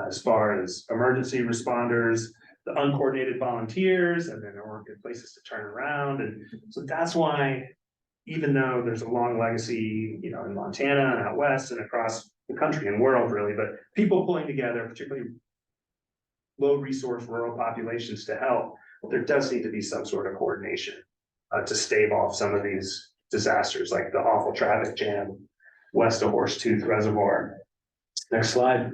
B: as far as emergency responders, the uncoordinated volunteers, and then there weren't good places to turn around. And so that's why, even though there's a long legacy, in Montana and out west and across the country and world really, but people pulling together, particularly low resource rural populations to help, there does need to be some sort of coordination to stave off some of these disasters, like the awful traffic jam west of Horsetooth Reservoir. Next slide.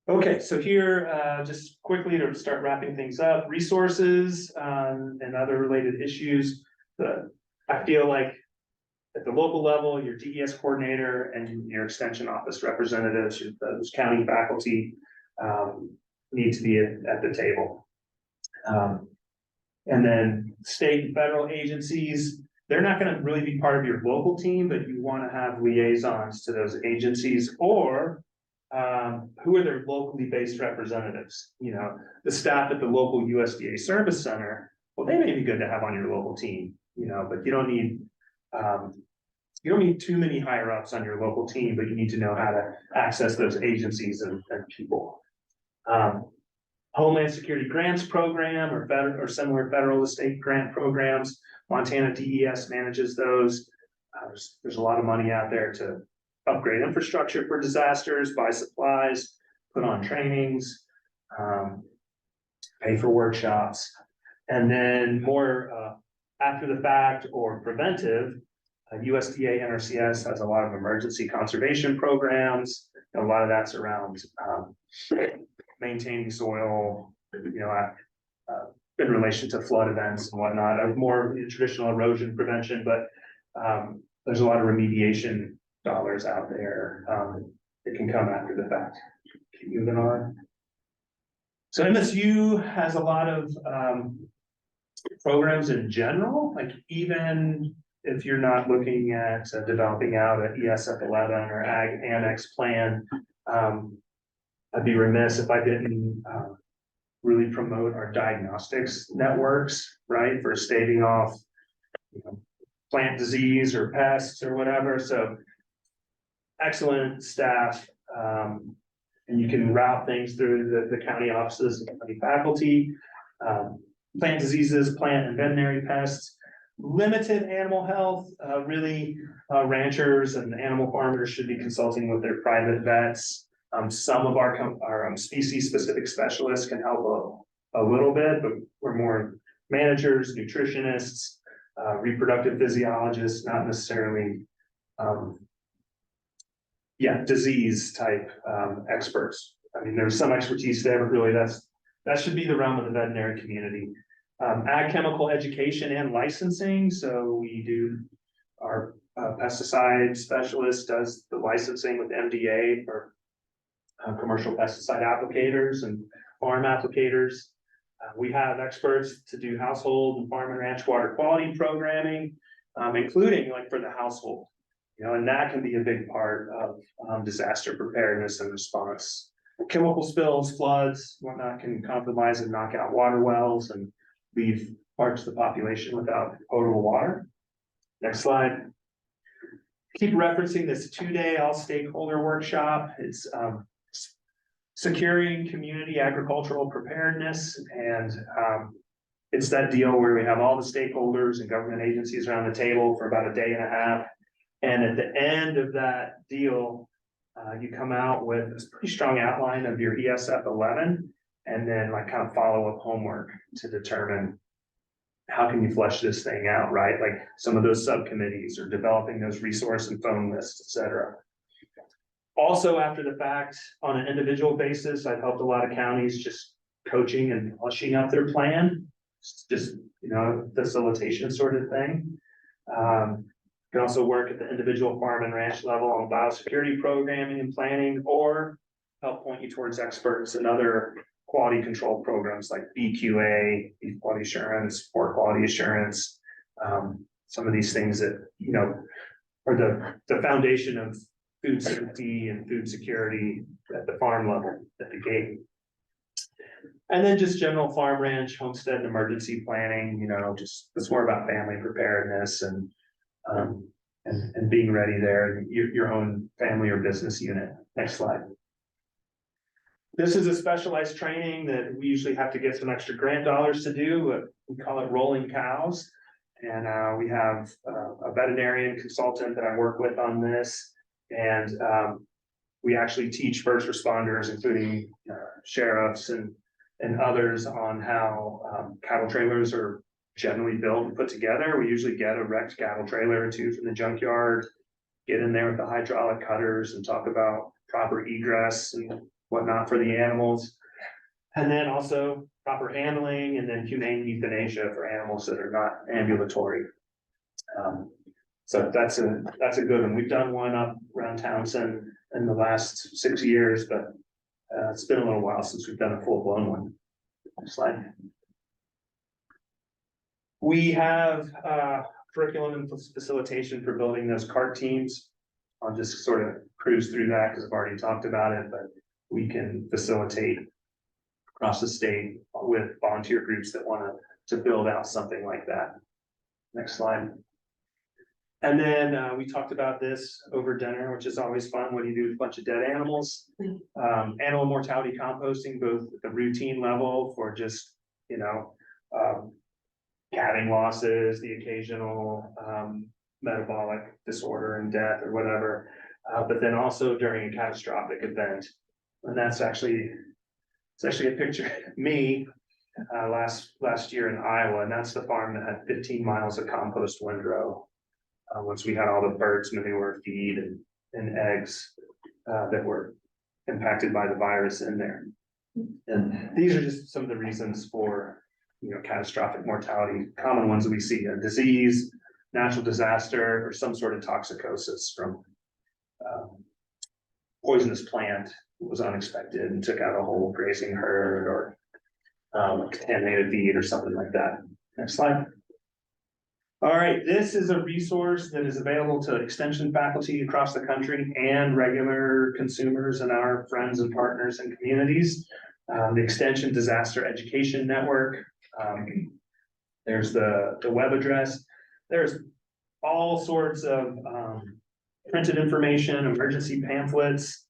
B: Okay, so here, just quickly to start wrapping things up, resources and other related issues. I feel like at the local level, your DES coordinator and your extension office representatives, those county faculty need to be at the table. And then state and federal agencies, they're not going to really be part of your local team, but you want to have liaisons to those agencies, or who are their locally based representatives? The staff at the local USDA service center, well, they may be good to have on your local team, but you don't need too many higher ups on your local team, but you need to know how to access those agencies and people. Homeland Security Grants Program or similar federal to state grant programs. Montana DES manages those. There's a lot of money out there to upgrade infrastructure for disasters, buy supplies, put on trainings. pay for workshops. And then more after the fact or preventive, USDA NRCS has a lot of emergency conservation programs. A lot of that's around maintaining soil, in relation to flood events and whatnot, more traditional erosion prevention, but there's a lot of remediation dollars out there that can come after the fact. Keep moving on. So MSU has a lot of programs in general, like even if you're not looking at developing out an ESF 11 or Ag Annex plan, I'd be remiss if I didn't really promote our diagnostics networks, right? For staving off, plant disease or pests or whatever. So excellent staff. And you can route things through the county offices and county faculty. Plant diseases, plant and veterinary pests, limited animal health, really ranchers and animal farmers should be consulting with their private vets. Some of our species specific specialists can help a little bit, but we're more managers, nutritionists, reproductive physiologists, not necessarily disease type experts. I mean, there's some expertise there, but really that should be the realm of the veterinary community. Ag chemical education and licensing. So we do our pesticide specialist does the licensing with MDA for commercial pesticide applicators and farm applicators. We have experts to do household and farm and ranch water quality programming, including like for the household, and that can be a big part of disaster preparedness and response. Chemical spills, floods, whatnot can compromise and knock out water wells and leave parts of the population without potable water. Next slide. Keep referencing this 2-day all stakeholder workshop. It's securing community agricultural preparedness. And it's that deal where we have all the stakeholders and government agencies around the table for about a day and a half. And at the end of that deal, you come out with a pretty strong outline of your ESF 11, and then like kind of follow-up homework to determine how can you flesh this thing out, right? Like some of those subcommittees or developing those resource and phone lists, et cetera. Also, after the fact, on an individual basis, I've helped a lot of counties just coaching and polishing up their plan, just, facilitation sort of thing. You can also work at the individual farm and ranch level on biosecurity programming and planning, or help point you towards experts and other quality control programs like BQA, beef quality assurance, pork quality assurance. Some of these things that, are the foundation of food safety and food security at the farm level, at the gate. And then just general farm, ranch, homestead, and emergency planning, just it's more about family preparedness and being ready there, your own family or business unit. Next slide. This is a specialized training that we usually have to get some extra grant dollars to do. We call it rolling cows. And we have a veterinarian consultant that I work with on this. And we actually teach first responders, including sheriffs and others, on how cattle trailers are generally built and put together. We usually get a wrecked cattle trailer or two from the junkyard, get in there with the hydraulic cutters and talk about proper egress and whatnot for the animals. And then also proper handling, and then humane euthanasia for animals that are not ambulatory. So that's a good one. We've done one up around Townsend in the last 6 years, but it's been a little while since we've done a full-blown one. Next slide. We have curriculum and facilitation for building those CART teams. I'll just sort of cruise through that because I've already talked about it, but we can facilitate across the state with volunteer groups that want to build out something like that. Next slide. And then we talked about this over dinner, which is always fun. What do you do with a bunch of dead animals? Animal mortality composting, both at the routine level for just, calving losses, the occasional metabolic disorder and death or whatever, but then also during a catastrophic event. And it's actually a picture of me last year in Iowa, and that's the farm that had 15 miles of compost windrow. Once we had all the birds, manure, feed, and eggs that were impacted by the virus in there. And these are just some of the reasons for, catastrophic mortality, common ones that we see: a disease, natural disaster, or some sort of toxicosis from poisonous plant that was unexpected and took out a whole grazing herd, or contaminated feed or something like that. Next slide. All right, this is a resource that is available to extension faculty across the country and regular consumers and our friends and partners and communities. The Extension Disaster Education Network. There's the web address. There's all sorts of printed information, emergency pamphlets,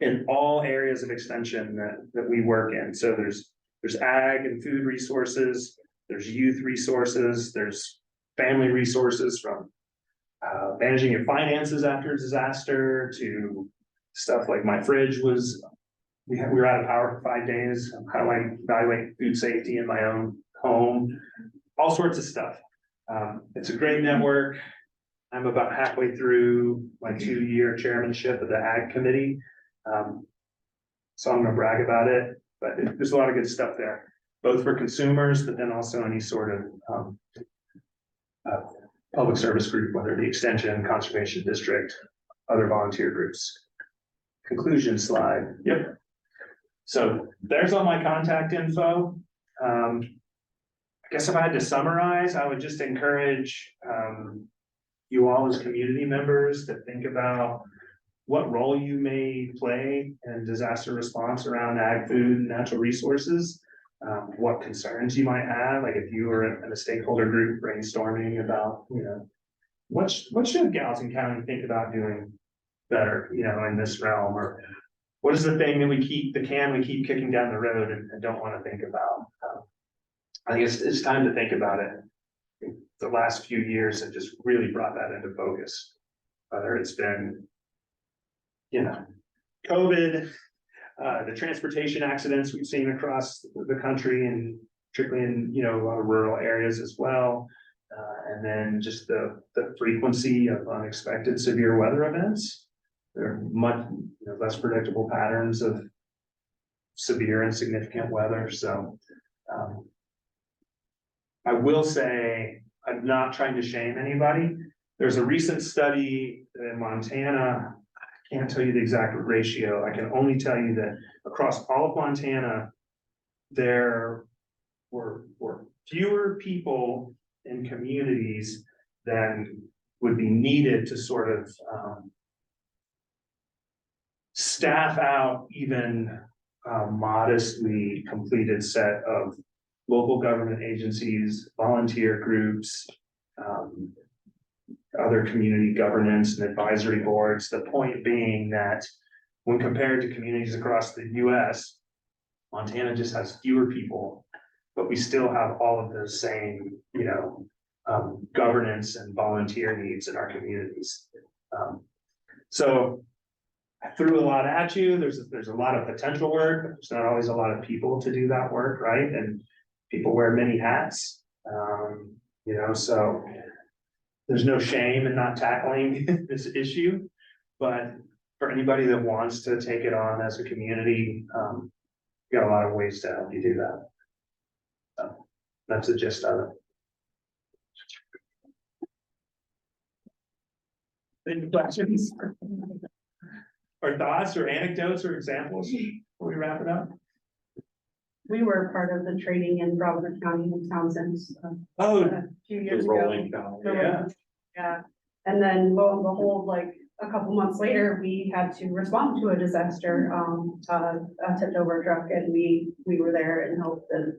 B: in all areas of extension that we work in. So there's ag and food resources, there's youth resources, there's family resources, from managing your finances after a disaster to stuff like my fridge was, we were out of power for 5 days. How do I evaluate food safety in my own home? All sorts of stuff. It's a great network. I'm about halfway through my 2-year chairmanship of the Ag Committee. So I'm gonna brag about it, but there's a lot of good stuff there, both for consumers, but then also any sort of public service group, whether it be extension, conservation district, other volunteer groups. Conclusion slide. Yep. So there's all my contact info. I guess if I had to summarize, I would just encourage you all as community members to think about what role you may play in disaster response around ag, food, and natural resources. What concerns you might have, like if you were in a stakeholder group brainstorming about, what should Gallatin County think about doing better, in this realm, or what is the thing that we keep kicking down the road and don't want to think about. I think it's time to think about it. The last few years have just really brought that into focus, whether it's been, COVID, the transportation accidents we've seen across the country, and particularly in, a lot of rural areas as well. And then just the frequency of unexpected severe weather events. There are much less predictable patterns of severe and significant weather. So I will say, I'm not trying to shame anybody. There's a recent study in Montana. I can't tell you the exact ratio. I can only tell you that across all of Montana, there were fewer people in communities than would be needed to sort of staff out even a modestly completed set of local government agencies, volunteer groups, other community governance and advisory boards. The point being that when compared to communities across the US, Montana just has fewer people, but we still have all of those same, governance and volunteer needs in our communities. So I threw a lot at you. There's a lot of potential work, but there's not always a lot of people to do that work, right? And people wear many hats, so there's no shame in not tackling this issue, but for anybody that wants to take it on as a community, got a lot of ways to help you do that. So that's the gist of it. Any questions or thoughts or anecdotes or examples before we wrap it up?
D: We were part of the training in Broward County in Townsend a few years ago. Yeah, and then lo and behold, like a couple months later, we had to respond to a disaster, a tipped over truck, and we were there and helped. And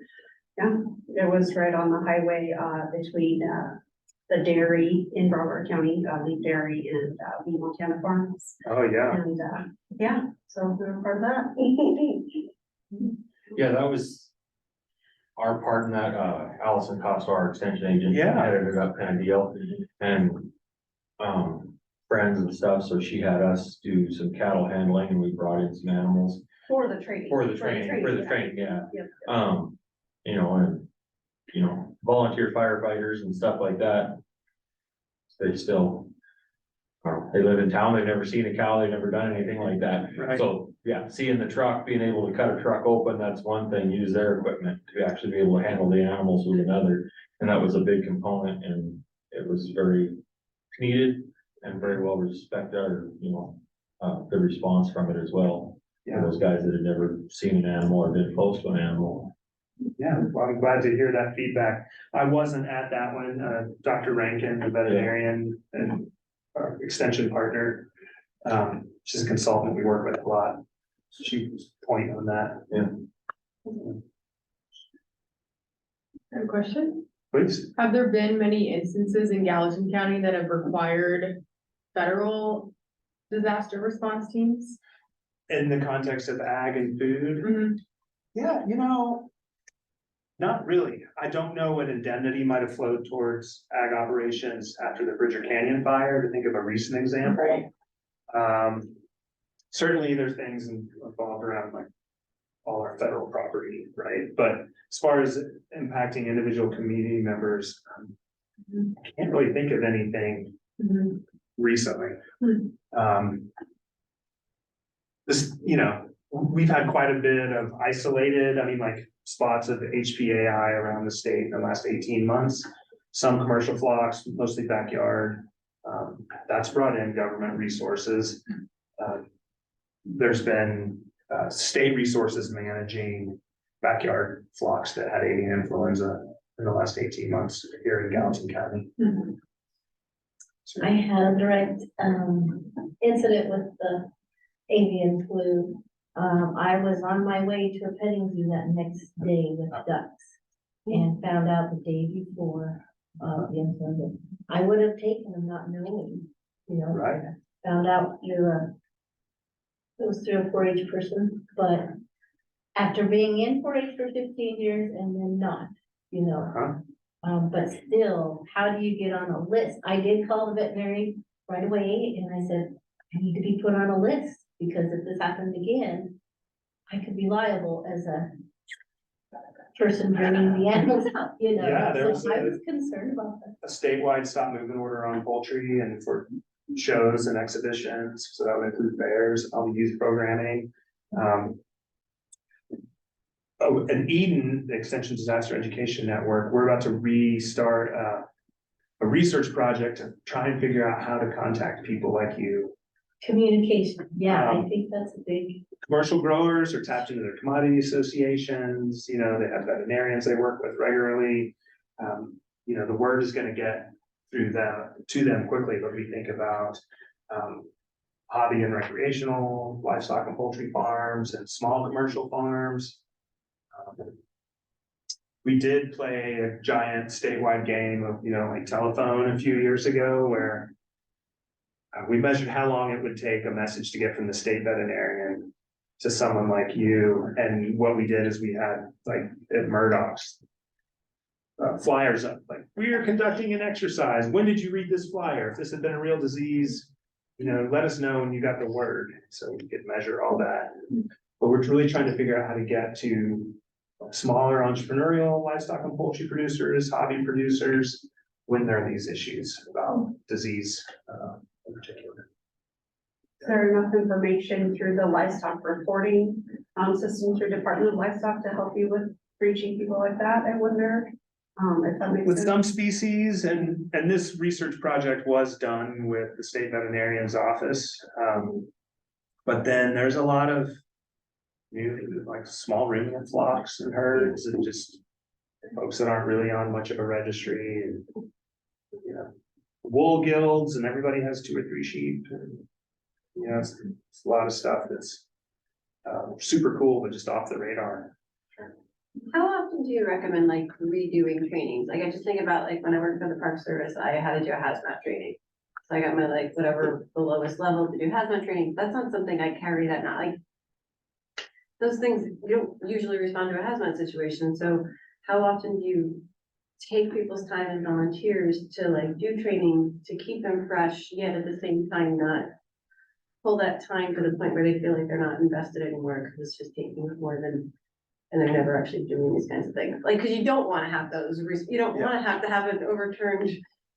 D: yeah, it was right on the highway between the dairy in Broward County, Leaf Dairy, and Montana Farms.
B: Oh, yeah.
D: And so we were part of that.
E: Yeah, that was our part in that, Allison Costa, our extension agent.
B: Yeah.
E: Headed it up kind of deal, and, friends and stuff, so she had us do some cattle handling, and we brought in some animals.
D: For the training.
E: for the training, yeah.
D: Yep.
E: You know, and, you know, volunteer firefighters and stuff like that. They still, they live in town, they've never seen a cow, they've never done anything like that.
B: Right.
E: So, yeah, seeing the truck, being able to cut a truck open, that's one thing, use their equipment to actually be able to handle the animals with another. And that was a big component, and it was very needed and very well respected, or, you know, good response from it as well. For
B: Yeah,
E: those guys that had never seen an animal or been close to an animal.
B: yeah, well, I'm glad to hear that feedback. I wasn't at that one, Dr. Rankin, the veterinarian and our extension partner. She's a consultant we work with a lot. So she was pointing on that.
E: Yeah.
F: I have a question.
B: Please.
F: Have there been many instances in Gallatin County that have required federal disaster response teams?
B: In the context of ag and food, yeah, you know, not really. I don't know what indemnity might have flowed towards ag operations after the Bridger Canyon fire, to think of a recent example. Certainly there's things involved around like all our federal property, right? But as far as impacting individual community members, I can't really think of anything recently. This, you know, we've had quite a bit of isolated, I mean, like spots of HPAI around the state in the last 18 months. Some commercial flocks, mostly backyard. That's brought in government resources. There's been state resources managing backyard flocks that had avian influenza in the last 18 months here in Gallatin County.
G: I had a direct incident with the avian flu. I was on my way to a petting zoo that next day with ducks and found out the day before the influenza. I would have taken them not knowing, you know.
B: Right.
G: Found out through it was through a 4-H person, but after being in 4-H for 15 years and then not, you know. But still, how do you get on a list? I did call the veterinary right away and I said, I need to be put on a list because if this happens again, I could be liable as a person bringing the animals out, you know.
B: Yeah, there was
G: So I was concerned about that.
B: A statewide stop movement order on poultry and for shows and exhibitions, so that would include fairs, all the youth programming. In Eden, the Extension Disaster Education Network, we're about to restart a research project to try and figure out how to contact people like you.
G: Communication, yeah, I think that's a big.
B: Commercial growers are tapped into their commodity associations, you know, they have veterinarians they work with regularly. You know, the word is gonna get through them, to them quickly, but we think about hobby and recreational, livestock and poultry farms and small commercial farms. We did play a giant statewide game of, you know, like telephone a few years ago where we measured how long it would take a message to get from the state veterinarian to someone like you. And what we did is we had like at Murdoch's flyers up, like, we are conducting an exercise. When did you read this flyer? If this had been a real disease, you know, let us know when you got the word. So we could measure all that. But we're really trying to figure out how to get to smaller entrepreneurial livestock and poultry producers, hobby producers, when there are these issues about disease in particular.
D: Is there enough information through the livestock reporting system through Department of Livestock to help you with reaching people like that? I wonder if that makes
B: With
D: sense.
B: some species, and this research project was done with the state veterinarian's office. But then there's a lot of like small ruminant flocks and herds and just folks that aren't really on much of a registry and, you know, wool guilds and everybody has 2 or 3 sheep and, you know, it's a lot of stuff that's super cool, but just off the radar.
H: How often do you recommend like redoing trainings? Like I just think about like when I worked for the Park Service, I had to do a hazmat training. So I got my like whatever the lowest level to do hazmat training. That's not something I carry that not like. Those things, you don't usually respond to a hazmat situation. So how often do you take people's time and volunteers to like do training to keep them fresh, yet at the same time not pull that time to the point where they feel like they're not invested anymore, because it's just taking more than. And they're never actually doing these kinds of things, like, because you don't want to have those, you don't want to have an overturned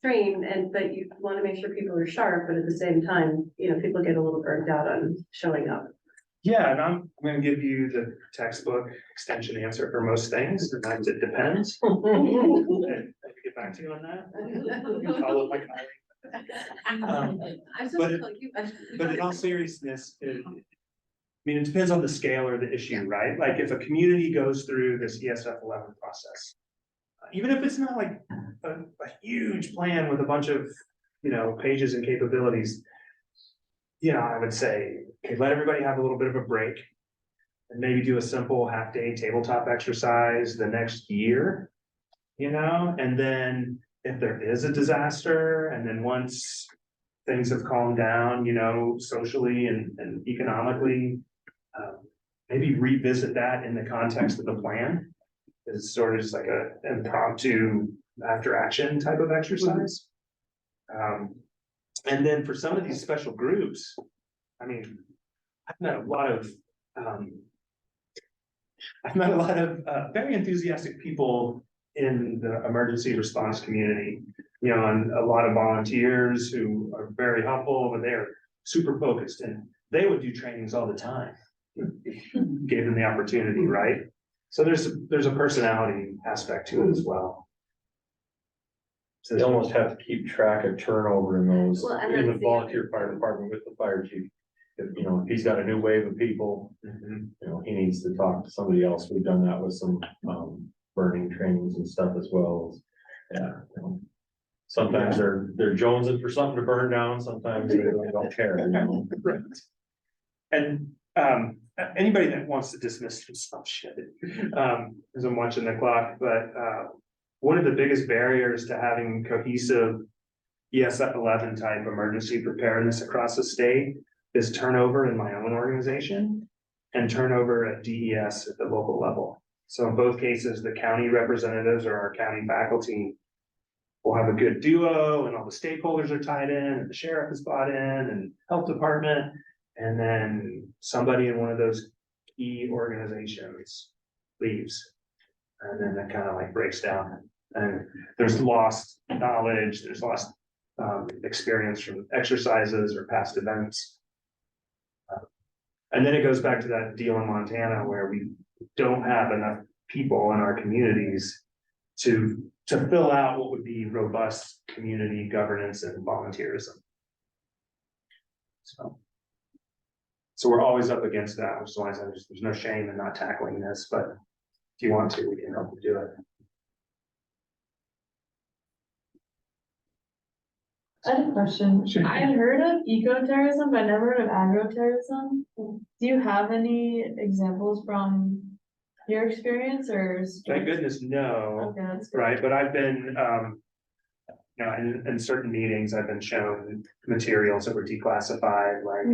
H: train, but you want to make sure people are sharp, but at the same time, people get a little burnt out on showing up.
B: Yeah, and I'm gonna give you the textbook extension answer for most things, and that's it depends. And I can get back to you on that. You can follow my colleague.
H: I'm supposed
B: but
H: to
B: it-
H: call you.
B: But in all seriousness, it depends on the scale or the issue, right? Like if a community goes through this ESF 11 process, even if it's not like a huge plan with a bunch of, pages and capabilities, I would say, okay, let everybody have a little bit of a break and maybe do a simple half-day tabletop exercise the next year, and then if there is a disaster, and then once things have calmed down, socially and economically, maybe revisit that in the context of the plan. It's sort of just like a impromptu after action type of exercise. And then for some of these special groups, I've met a lot of very enthusiastic people in the emergency response community, and a lot of volunteers who are very helpful, but they're super focused, and they would do trainings all the time. Gave them the opportunity, right? So there's a personality aspect to it as well.
E: So they almost have to keep track of turnover in those,
H: Well, and
E: in the
H: that's the
E: volunteer
H: other
E: fire department with the fire chief. If he's got a new wave of people, he needs to talk to somebody else. We've done that with some, burning trainings and stuff as well. Yeah. Sometimes they're jonesing for something to burn down, sometimes they really don't care,
B: Right. And anybody that wants to dismiss some shit, as I'm watching the clock, but one of the biggest barriers to having cohesive ESF 11 type emergency preparedness across the state is turnover in my own organization and turnover at DES at the local level. So in both cases, the county representatives or our county faculty will have a good duo, and all the stakeholders are tied in, and the sheriff is bought in, and health department. And then somebody in one of those key organizations leaves. And then that kind of like breaks down, and there's lost knowledge, there's lost experience from exercises or past events. And then it goes back to that deal in Montana where we don't have enough people in our communities to fill out what would be robust community governance and volunteerism. So we're always up against that, which is why there's no shame in not tackling this, but if you want to, we can help you do it.
A: I had a question.
B: Sure.
A: I had heard of eco-terrorism, but I never heard of agro-terrorism. Do you have any examples from your experience, or?
B: Thank goodness, no,
A: Okay, that's good.
B: right, but I've been, in certain meetings, I've been shown materials that were declassified, like,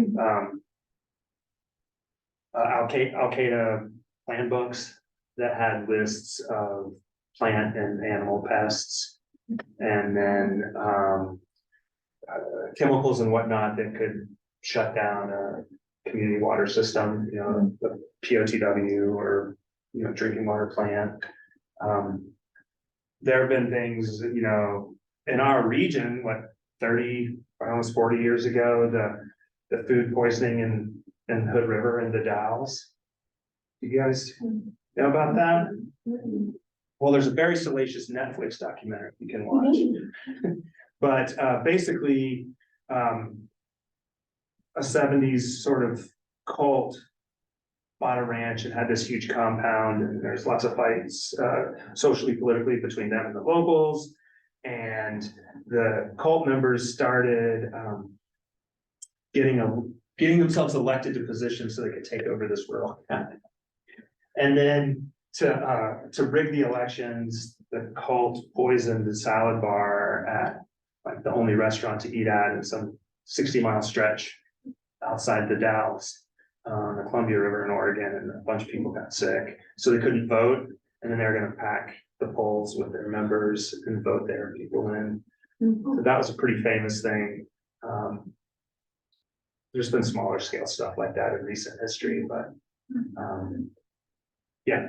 B: Al-Qaeda plan books that had lists of plant and animal pests. And then, chemicals and whatnot that could shut down a community water system, the POTW or, drinking water plant. There have been things, in our region, what, 30, almost 40 years ago, the food poisoning in Hood River and the Dalles. You guys know about that? Well, there's a very salacious Netflix documentary you can watch. But basically, a 70s sort of cult bought a ranch and had this huge compound, and there's lots of fights socially, politically between them and the locals. And the cult members started getting themselves elected to positions so they could take over this rural county. And then to rig the elections, the cult poisoned the salad bar at like the only restaurant to eat at in some 60-mile stretch outside the Dalles on the Columbia River in Oregon, and a bunch of people got sick, so they couldn't vote. And then they're going to pack the polls with their members and vote their people in. So that was a pretty famous thing. there's been smaller scale stuff like that in recent history, but, yeah.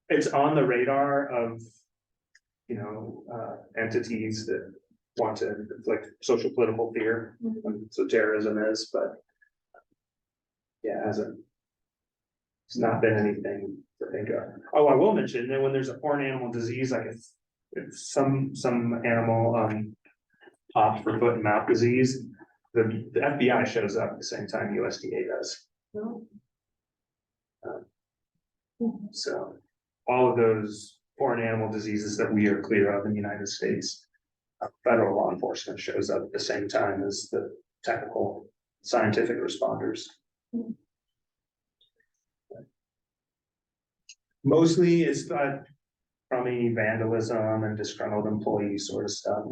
B: It's on the radar of, entities that want to inflict social political fear, so terrorism is, but. Yeah, it's not been anything to think of. Oh, I will mention that when there's a foreign animal disease, like if some animal, popped for foot and mouth disease, the FBI shows up at the same time USDA does. So all of those foreign animal diseases that we are clear of in the United States, federal law enforcement shows up at the same time as the technical scientific responders. Mostly it's crummy vandalism and disgruntled employee sort of stuff.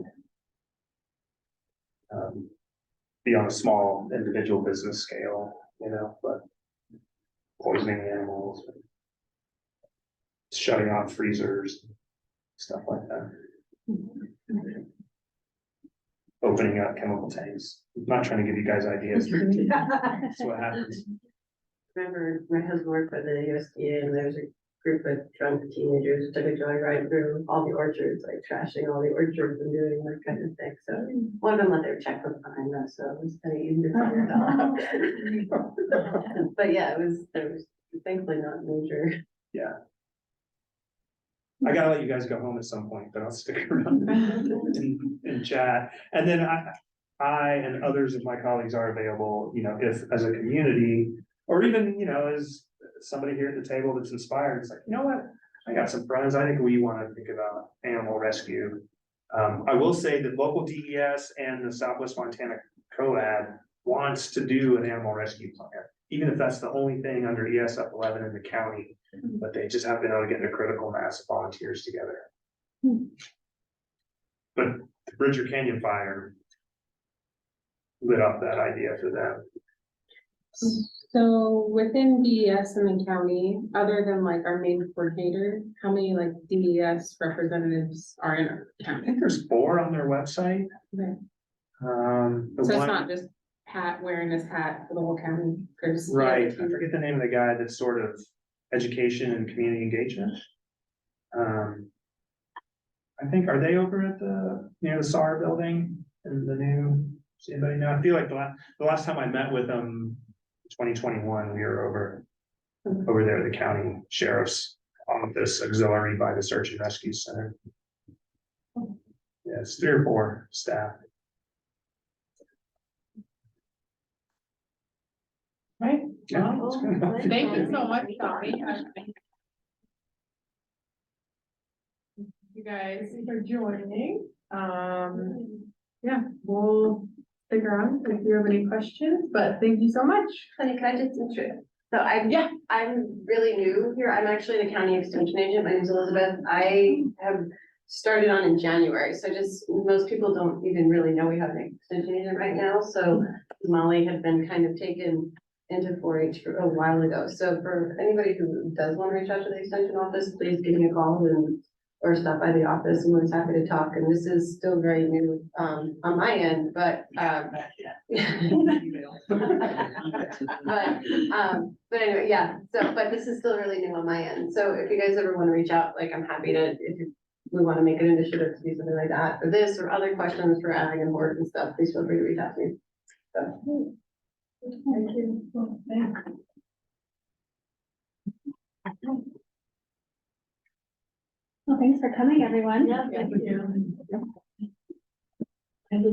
B: Be on a small individual business scale, but poisoning animals, shutting off freezers, stuff like that. Opening up chemical tanks. I'm not trying to give you guys ideas. That's what happens.
H: Remember, my husband worked for the USDA and there's a group of drunk teenagers took a joyride through all the orchards, like trashing all the orchards and doing that kind of thing. So one of them let their checkbook behind us, so it was kind of easy to figure it out. But yeah, there was thankfully not major.
B: Yeah. I gotta let you guys go home at some point, but I'll stick around and chat. And then I and others of my colleagues are available, if as a community, or even, as somebody here at the table that's inspired, it's like, you know what? I got some friends, I think we want to think about animal rescue. I will say that local DES and the Southwest Montana COAD wants to do an animal rescue plan, even if that's the only thing under ESF 11 in the county, but they just haven't been able to get the critical mass of volunteers together. But the Bridger Canyon fire lit up that idea for them.
F: So within DES in the county, other than like our main coordinator, how many like DES representatives are in our
B: I
F: county?
B: think there's 4 on their website.
F: Okay.
B: The
F: So it's
B: one-
F: not just Pat wearing this hat for the whole county. There's.
B: Right, I forget the name of the guy that's sort of education and community engagement. I think, are they over at near the SAR building in the new, does anybody know? I feel like the last time I met with them, 2021, we were over there at the county sheriff's office, auxiliary by the search and rescue center. Yeah, it's 3 or 4 staff.
F: Right.
B: Yeah, it's good.
F: Thank you so much, Tommy. You guys for joining. Yeah, we'll stick around if you have any questions, but thank you so much.
H: Honey, can I just intro? So I'm really new here. I'm actually the county extension agent. My name is Elizabeth. I have started on in January. So just, most people don't even really know we have an extension agent right now. So Molly had been kind of taken into 4-H for a while ago. So for anybody who does want to reach out to the extension office, please give me a call or stop by the office. I'm always happy to talk. And this is still very new on my end, but but anyway, yeah. So, but this is still really new on my end. So if you guys ever want to reach out, like I'm happy to, we want to make an initiative to do something like that for this or other questions for ag and board and stuff, please feel free to reach out to me. So.
A: Thank you. Well, thanks.
C: Well, thanks for coming, everyone.
A: Thank you.